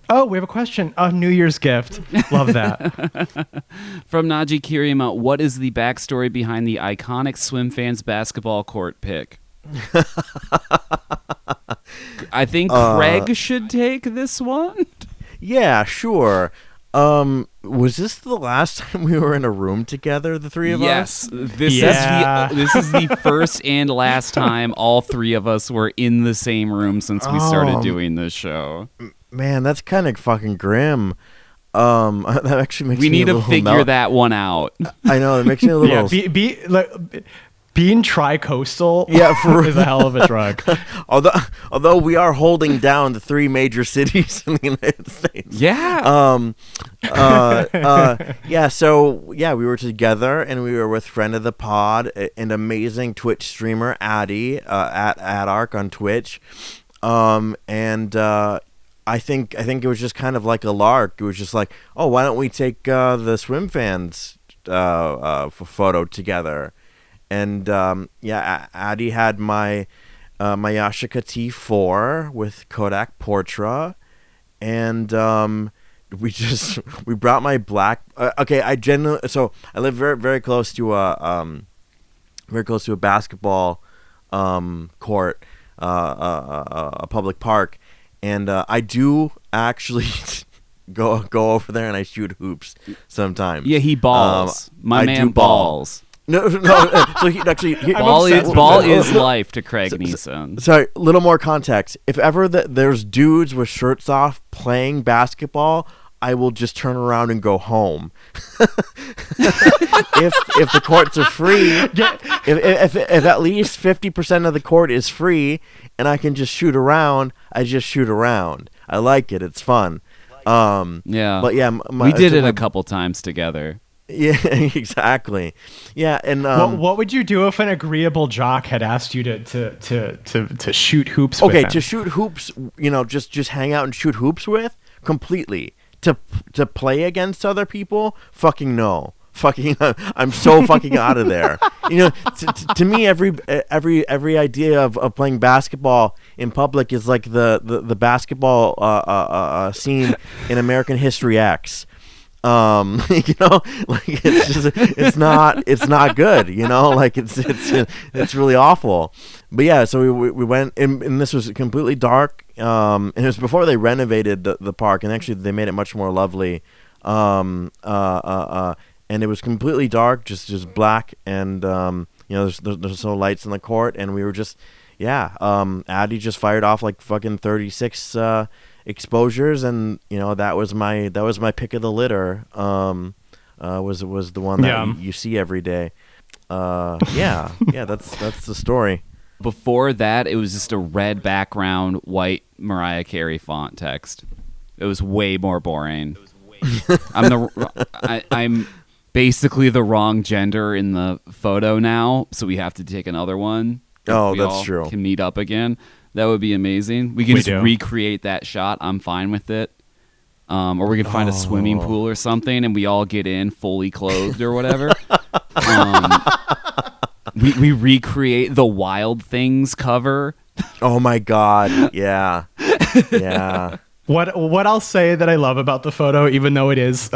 Oh, we have a question. A New Year's gift. Love that. From Najee Kiriyama, what is the backstory behind the iconic SWIMFANS basketball court pick? I think Craig should take this one. Yeah, sure. Was this the last time we were in a room together, the three of us? Yes. This is the first and last time all three of us were in the same room since we started doing this show. Man, that's kind of fucking grim. That actually makes me We need a to little figure that one out. I know, it makes me a little... Being tri-coastal is a hell of a drug. although we are holding down the 3 major cities in the United States. Yeah. We were together, and we were with friend of the pod, an amazing Twitch streamer, Addy, at Adark on Twitch. I think it was just kind of like a lark. It was just like, oh, why don't we take the SWIMFANS photo together? And Addy had my Yashica T4 with Kodak Portra, and we brought my black. So I live very very close to a basketball court, a public park, and I do actually go over there and I shoot hoops sometimes. Yeah, he balls. My man balls. No. So ball is life to Craig Neeson. Sorry, a little more context. If ever there's dudes with shirts off playing basketball, I will just turn around and go home. if the courts are free, if at least 50% of the court is free and I can just shoot around, I just shoot around. I like it. It's fun. Yeah. But yeah, we did it a couple times together. Yeah, exactly. Yeah, and what would you do if an agreeable jock had asked you to shoot hoops? Okay, with to shoot hoops, just hang out and shoot hoops with. completely. To play against other people, fucking no. Fucking, I'm so fucking out of there. You know, to me, every idea of playing basketball in public is like the basketball scene in American History X. You know, like it's not good. You know, like it's really awful. But yeah, so we went, and this was completely dark. And it was before they renovated the park, and actually they made it much more lovely. And it was completely dark, just black, and you know, there's no lights in the court, and we were just, Addy just fired off like fucking 36 exposures, and you know, that was my pick of the litter. Was the one that you see every day. That's the story. Before that, it was just a red background, white Mariah Carey font text. It was way more boring. I'm basically the wrong gender in the photo now, so we have to take another one. Oh, we that's all true. Can meet up again. That would be amazing. We can just recreate that shot. I'm fine with it. Or we can find a swimming pool or something, and we all get in fully clothed or whatever. We recreate the Wild Things cover. Oh my God! Yeah. What I'll say that I love about the photo, even though it is,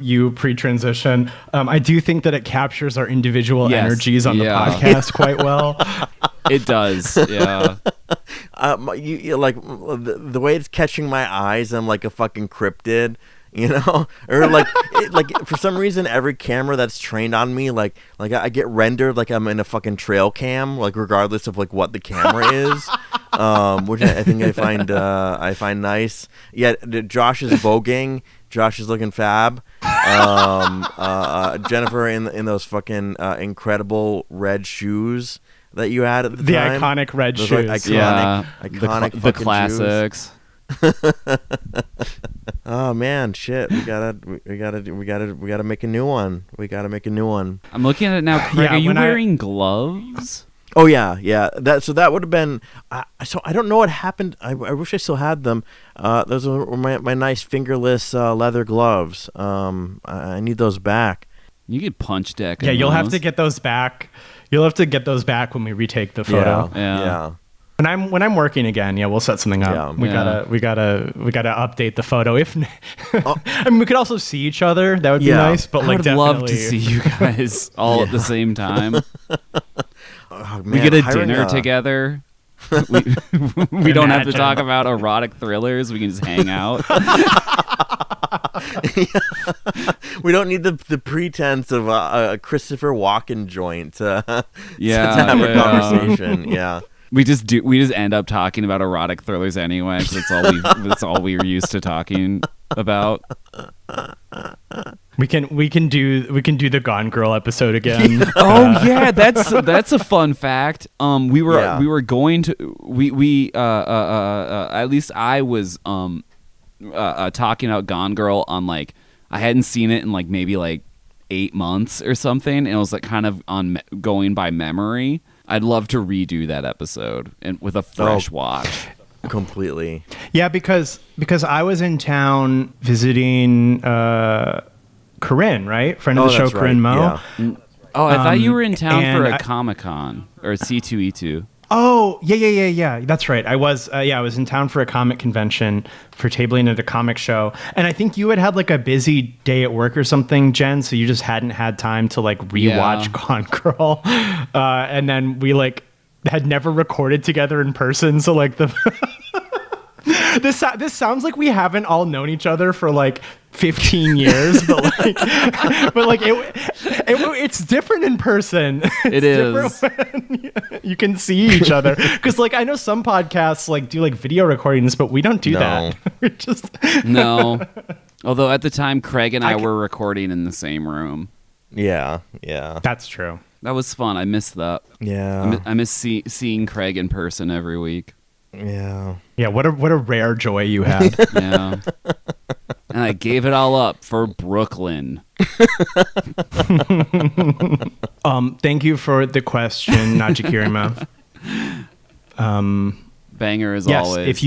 you pre-transition, I do think that it captures our individual energies on the podcast quite well. It does, yeah. You like the way it's catching my eyes. I'm like a fucking cryptid, you know, or like for some reason every camera that's trained on me, like I get rendered like I'm in a fucking trail cam, like regardless of like what the camera is. Which I think I find nice. Yeah, Josh is voguing. Josh is looking fab. Jennifer in those fucking incredible red shoes that you had at the time. Iconic red those, shoes. like, iconic the classics. Oh man, shit! We gotta make a new one. I'm looking at it now. Craig, are you wearing gloves? Oh yeah. That would have been. So I don't know what happened. I wish I still had them. Those were my nice fingerless leather gloves. I need those back. You could punch deck. Yeah, you'll have to get those back. You'll have to get those back when we retake the photo. Yeah. When I'm working again, we'll set something up. We gotta update the photo. If I mean, we could also see each other. That would be nice. But I like, would definitely love to see you guys all at the same time. Oh, man, we get a dinner together. We don't have to talk about erotic thrillers. We can just hang out. We don't need the pretense of a Christopher Walken joint to have a conversation. Yeah. We just end up talking about erotic thrillers anyway, because that's all we're used to talking about. We can do the Gone Girl episode again. Oh yeah, that's a fun fact. We were going to at least I was talking about Gone Girl on like I hadn't seen it in like maybe like 8 months or something, and it was like kind of on going by memory. I'd love to redo that episode and with a fresh watch. Completely. Yeah, because I was in town visiting Corinne, right? Friend of the show, Corinne Mo. Yeah. Oh, I thought you were in town for a Comic-Con or a C2E2. Oh, yeah. That's right. I was in town for a comic convention for tabling at a comic show. And I think you had like a busy day at work or something, Jen, so you just hadn't had time to like rewatch Gone Girl. And then we like had never recorded together in person, so like the This sounds like we haven't all known each other for like 15 years, but it's different in person. It is. You can see each other, because like I know some podcasts like do like video recordings, but we don't do that. We're just no. Although at the time, Craig and I were recording in the same room. Yeah. That's true. That was fun. I missed that. Yeah. I miss seeing Craig in person every week. Yeah. Yeah. What a rare joy you had. Yeah. And I gave it all up for Brooklyn. Thank you for the question, Najikirima. Banger as yes, always.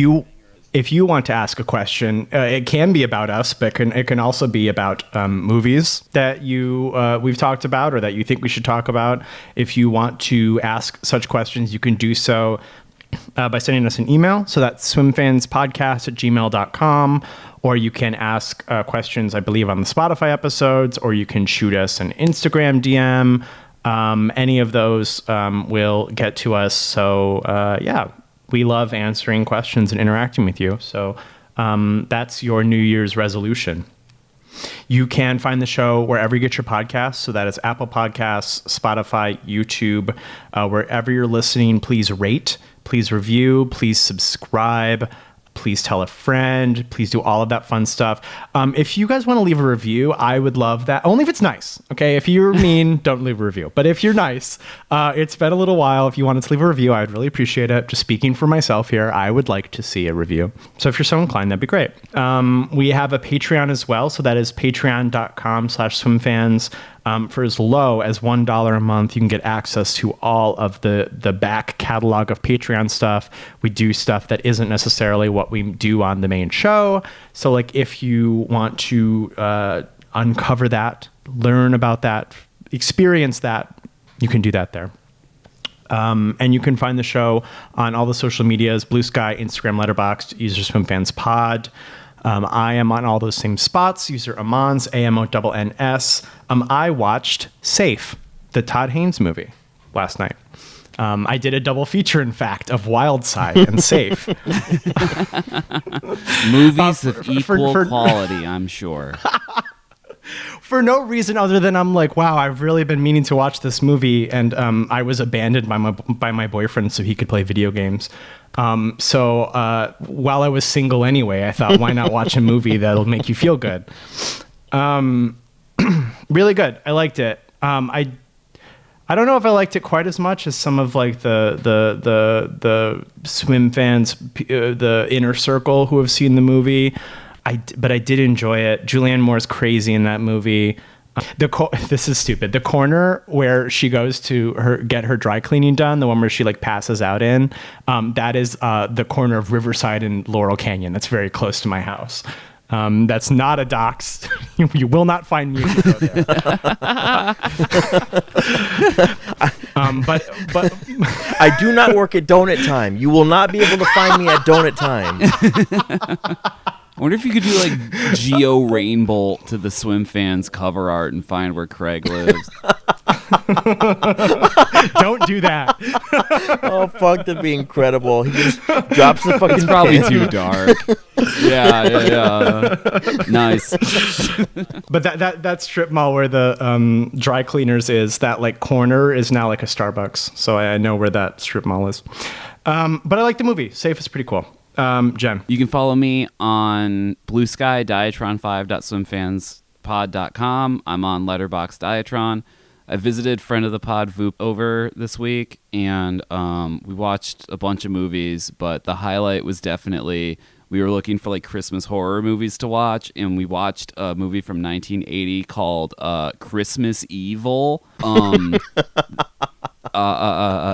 if you want to ask a question, it can be about us, but it can also be about movies that we've talked about or that you think we should talk about. If you want to ask such questions, you can do so by sending us an email. So that's swimfanspodcast@gmail.com, or you can ask questions, I believe, on the Spotify episodes, or you can shoot us an Instagram DM. Any of those will get to us. So yeah, we love answering questions and interacting with you. So that's your New Year's resolution. You can find the show wherever you get your podcasts. So that is Apple Podcasts, Spotify, YouTube. Wherever you're listening, please rate, please review, please subscribe. Please tell a friend. Please do all of that fun stuff. If you guys want to leave a review, I would love that. Only if it's nice. Okay. If you're mean, don't leave a review. But if you're nice, it's been a little while. If you wanted to leave a review, I would really appreciate it. Just speaking for myself here, I would like to see a review. So if you're so inclined, that'd be great. We have a Patreon as well. So that is patreon.com/swimfans. For as low as $1 a month, you can get access to all of the back catalog of Patreon stuff. We do stuff that isn't necessarily what we do on the main show. So like if you want to uncover that, learn about that, experience that, you can do that there. And you can find the show on all the social medias, Blue Sky, Instagram, Letterboxd, user SwimFansPod. I am on all those same spots, user Amons, AMONNS. I watched Safe, the Todd Haynes movie, last night. I did a double feature, in fact, of Wild Side and Safe. Movies of equal quality, I'm sure. For no reason other than I'm like, wow, I've really been meaning to watch this movie, and I was abandoned by my boyfriend so he could play video games. So while I was single anyway, I thought, why not watch a movie that'll make you feel good? Really good. I liked it. I don't know if I liked it quite as much as some of like the swim fans, the inner circle who have seen the movie. But I did enjoy it. Julianne Moore's crazy in that movie. This is stupid. The corner where she goes to get her dry cleaning done, the one where she like passes out in, that is the corner of Riverside and Laurel Canyon. That's very close to my house. That's not a dox. You will not find me if you go there. But I do not work at donut time. You will not be able to find me at donut time. I wonder if you could do like Geo Rainbolt to the Swim Fans cover art and find where Craig lives. Don't do that. Oh fuck, that'd be incredible. He just drops the fucking. It's probably too dark. Yeah. Nice. But that strip mall where the dry cleaners is, that like corner is now like a Starbucks. So I know where that strip mall is. But I like the movie. Safe is pretty cool. Jen. You can follow me on Blue Sky, diatron5.swimfanspod.com. I'm on Letterboxd Diatron. I visited friend of the pod Voop over this week, and we watched a bunch of movies, but the highlight was definitely we were looking for like Christmas horror movies to watch, and we watched a movie from 1980 called Christmas Evil.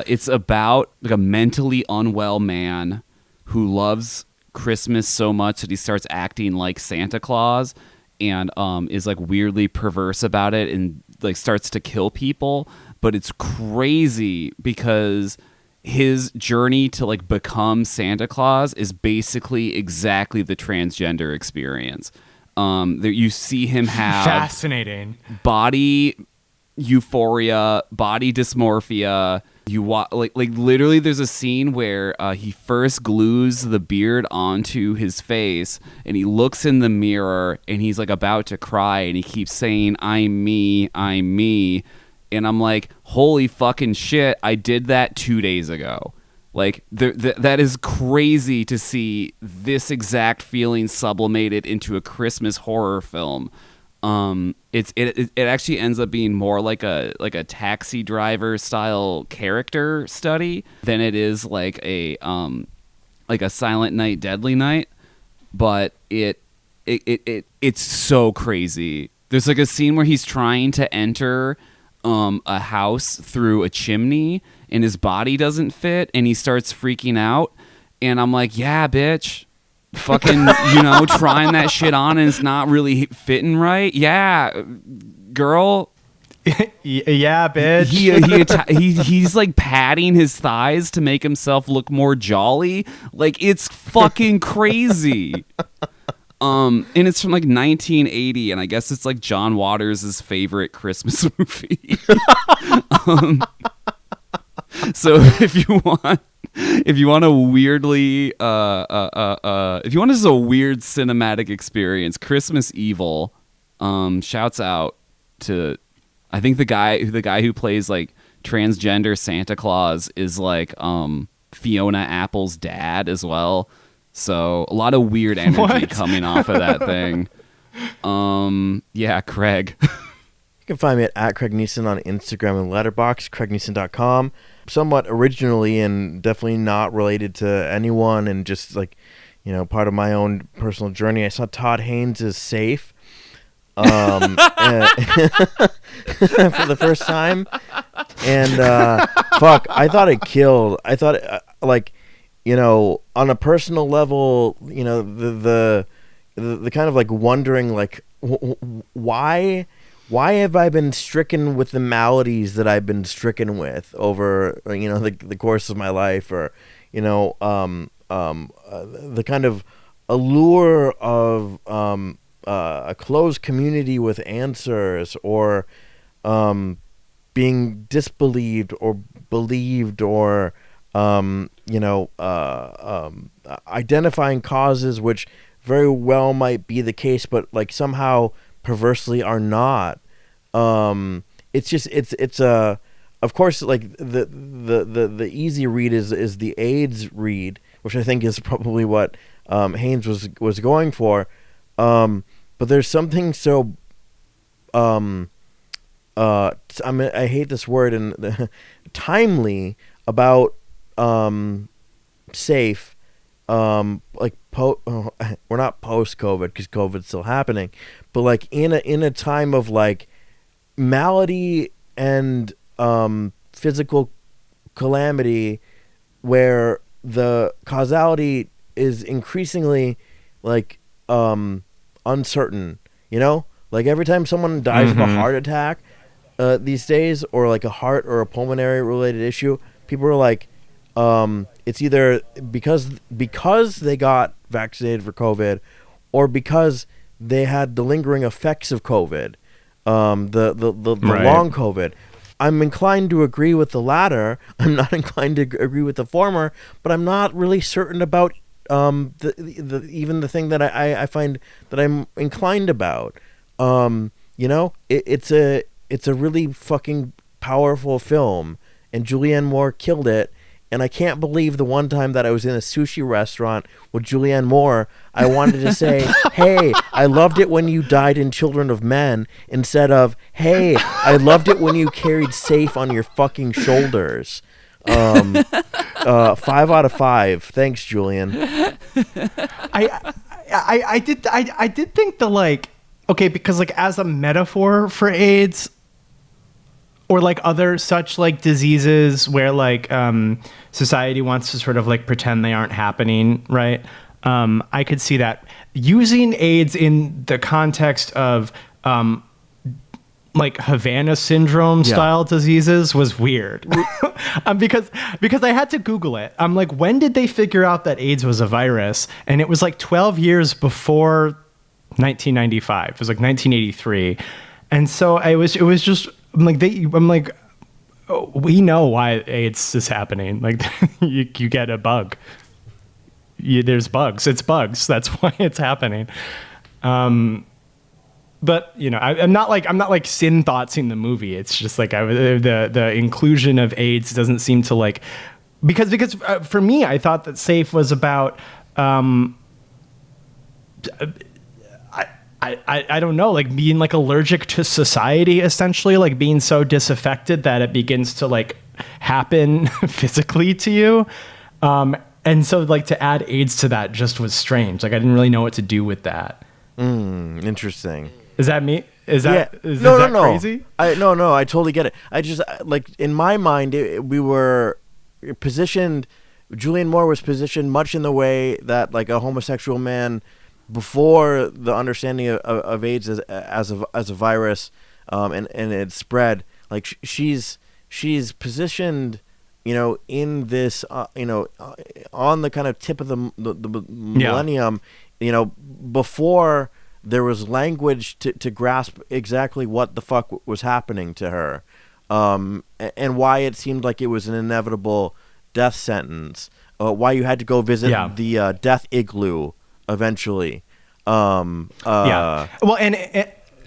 It's about like a mentally unwell man who loves Christmas so much that he starts acting like Santa Claus and is like weirdly perverse about it and like starts to kill people. But it's crazy because his journey to like become Santa Claus is basically exactly the transgender experience. You see him have fascinating body euphoria, body dysmorphia. You like literally there's a scene where he first glues the beard onto his face and he looks in the mirror and he's like about to cry and he keeps saying, I'm me. And I'm like, holy fucking shit, I did that 2 days ago. Like that is crazy to see this exact feeling sublimated into a Christmas horror film. It actually ends up being more like a Taxi Driver style character study than it is like a Silent Night, Deadly Night. But it's so crazy. There's like a scene where he's trying to enter a house through a chimney and his body doesn't fit and he starts freaking out, and I'm like, yeah, bitch, fucking, trying that shit on and it's not really fitting right. Yeah, girl. Yeah, bitch. He's like patting his thighs to make himself look more jolly. Like, it's fucking crazy. And it's from like 1980, and I guess it's like John Waters' favorite Christmas movie. So if you want a weirdly if you want just a weird cinematic experience, Christmas Evil, shouts out to, I think the guy who plays like transgender Santa Claus is like Fiona Apple's dad as well. So a lot of weird energy coming off of that thing. Yeah, Craig. You can find me at Craig Neeson on Instagram and Letterboxd, craigneeson.com. Somewhat originally and definitely not related to anyone, and just like, part of my own personal journey. I saw Todd Haynes' Safe for the first time, and fuck, I thought it killed. I thought on a personal level, the kind of like wondering like why have I been stricken with the maladies that I've been stricken with over the course of my life, or the kind of allure of a closed community with answers, or being disbelieved or believed, or identifying causes which very well might be the case, but like somehow perversely are not. It's of course, like the easy read is the AIDS read, which I think is probably what Haynes was going for. But there's something so I hate this word, and timely about Safe, like we're not post COVID because COVID's still happening, but like in a time of like malady and physical calamity, where the causality is increasingly like uncertain. Like every time someone dies of a heart attack these days, or like a heart or a pulmonary related issue, people are like, it's either because they got vaccinated for COVID, or because they had the lingering effects of COVID, the Right. long COVID. I'm inclined to agree with the latter. I'm not inclined to agree with the former, but I'm not really certain about even the thing that I find that I'm inclined about. It's a really fucking powerful film, and Julianne Moore killed it. And I can't believe the one time that I was in a sushi restaurant with Julianne Moore, I wanted to say, hey, I loved it when you died in Children of Men, instead of, hey, I loved it when you carried Safe on your fucking shoulders. 5 out of 5. Thanks, Julian. I did think because like as a metaphor for AIDS, or like other such like diseases where like society wants to sort of like pretend they aren't happening, right? I could see that using AIDS in the context of like Havana syndrome style diseases was weird. because I had to Google it. I'm like, when did they figure out that AIDS was a virus? And it was like 12 years before 1995. It was like 1983. And so it was just, I'm like, oh, we know why AIDS is happening. Like you get a bug. There's bugs. It's bugs. That's why it's happening. But I'm not like sin thoughts in the movie. It's just like the inclusion of AIDS doesn't seem to like, because for me, I thought that Safe was about I don't know, like being like allergic to society, essentially, like being so disaffected that it begins to like happen physically to you. And so like to add AIDS to that just was strange. Like I didn't really know what to do with that. Interesting. Is that me? Is that no. crazy? No, I totally get it. I just like in my mind we were positioned Julianne Moore was positioned much in the way that like a homosexual man before the understanding of AIDS as a virus, and it spread. Like she's positioned, in this, on the kind of tip of the millennium, before there was language to grasp exactly what the fuck was happening to her, and why it seemed like it was an inevitable death sentence, why you had to go visit the death igloo eventually. Well,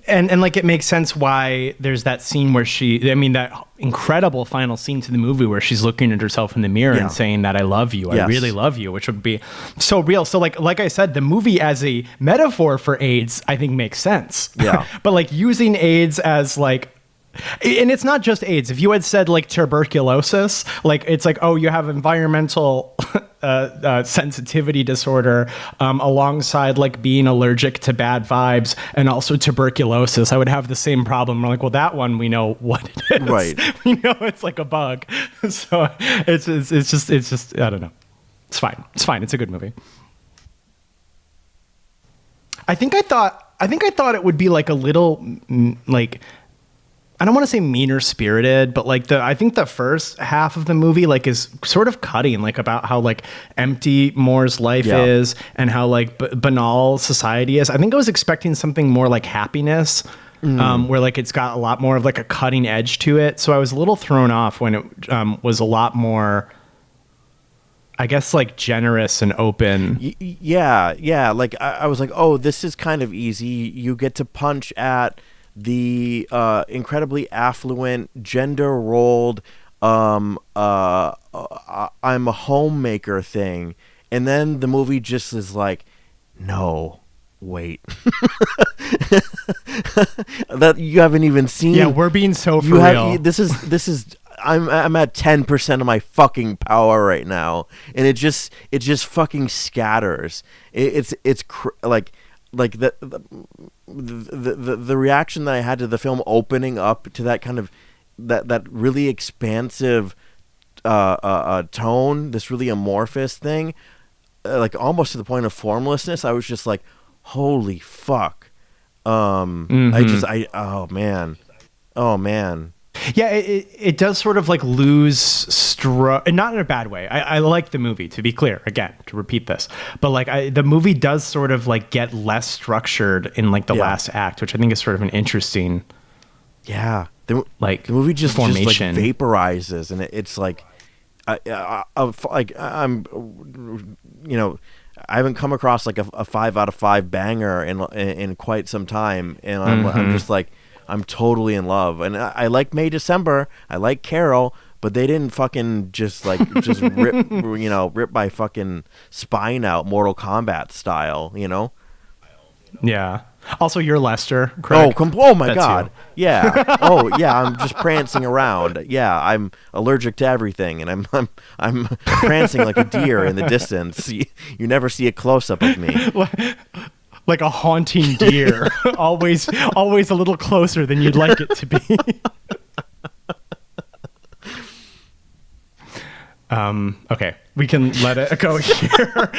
and like it makes sense why there's that scene where that incredible final scene to the movie where she's looking at herself in the mirror and saying that I love you, I really love you, which would be so real. So like I said, the movie as a metaphor for AIDS, I think makes sense. Yeah. But like using AIDS as like, and it's not just AIDS. If you had said like tuberculosis, like it's like, oh, you have environmental sensitivity disorder alongside like being allergic to bad vibes and also tuberculosis, I would have the same problem. We're like, well, that one we know what it is. Right. We know it's like a bug. So it's just I don't know. It's fine. It's a good movie. I think I thought it would be like a little like, I don't want to say meaner spirited, but like I think the first half of the movie like is sort of cutting, like about how like empty Moore's life is and how like banal society is. I think I was expecting something more like Happiness, where like it's got a lot more of like a cutting edge to it. So I was a little thrown off when it was a lot more, I guess, like generous and open. Yeah. Like I was like, oh, this is kind of easy. You get to punch at the incredibly affluent, gender rolled, I'm a homemaker thing, and then the movie just is like, no, wait, that you haven't even seen. Yeah, we're being so for real. This is. I'm at 10% of my fucking power right now, and it just fucking scatters. Like the reaction that I had to the film opening up to that kind of that really expansive tone, this really amorphous thing, like almost to the point of formlessness. I was just like, holy fuck. Oh man. Yeah, it does sort of like lose not in a bad way. I like the movie, to be clear, again, to repeat this, but like the movie does sort of like get less structured in like the last act, which I think is sort of an interesting. Yeah, the movie just like vaporizes, and it's like, I haven't come across like a 5 out of 5 banger in quite some time, and I'm just like, I'm totally in love. And I like May December, I like Carol, but they didn't fucking just rip my fucking spine out Mortal Kombat style, Yeah. Also, you're Lester, correct? Oh my That's God. you. Yeah. Oh yeah, I'm just prancing around. Yeah, I'm allergic to everything, and I'm prancing like a deer in the distance. You never see a close up of me. Like a haunting deer, always a little closer than you'd like it to be. Okay, we can let it go here.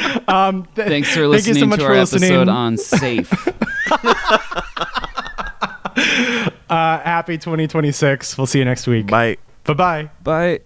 Thanks for listening so much to for our listening. episode on Safe. Happy 2026. We'll see you next week. Bye. Bye-bye. Bye.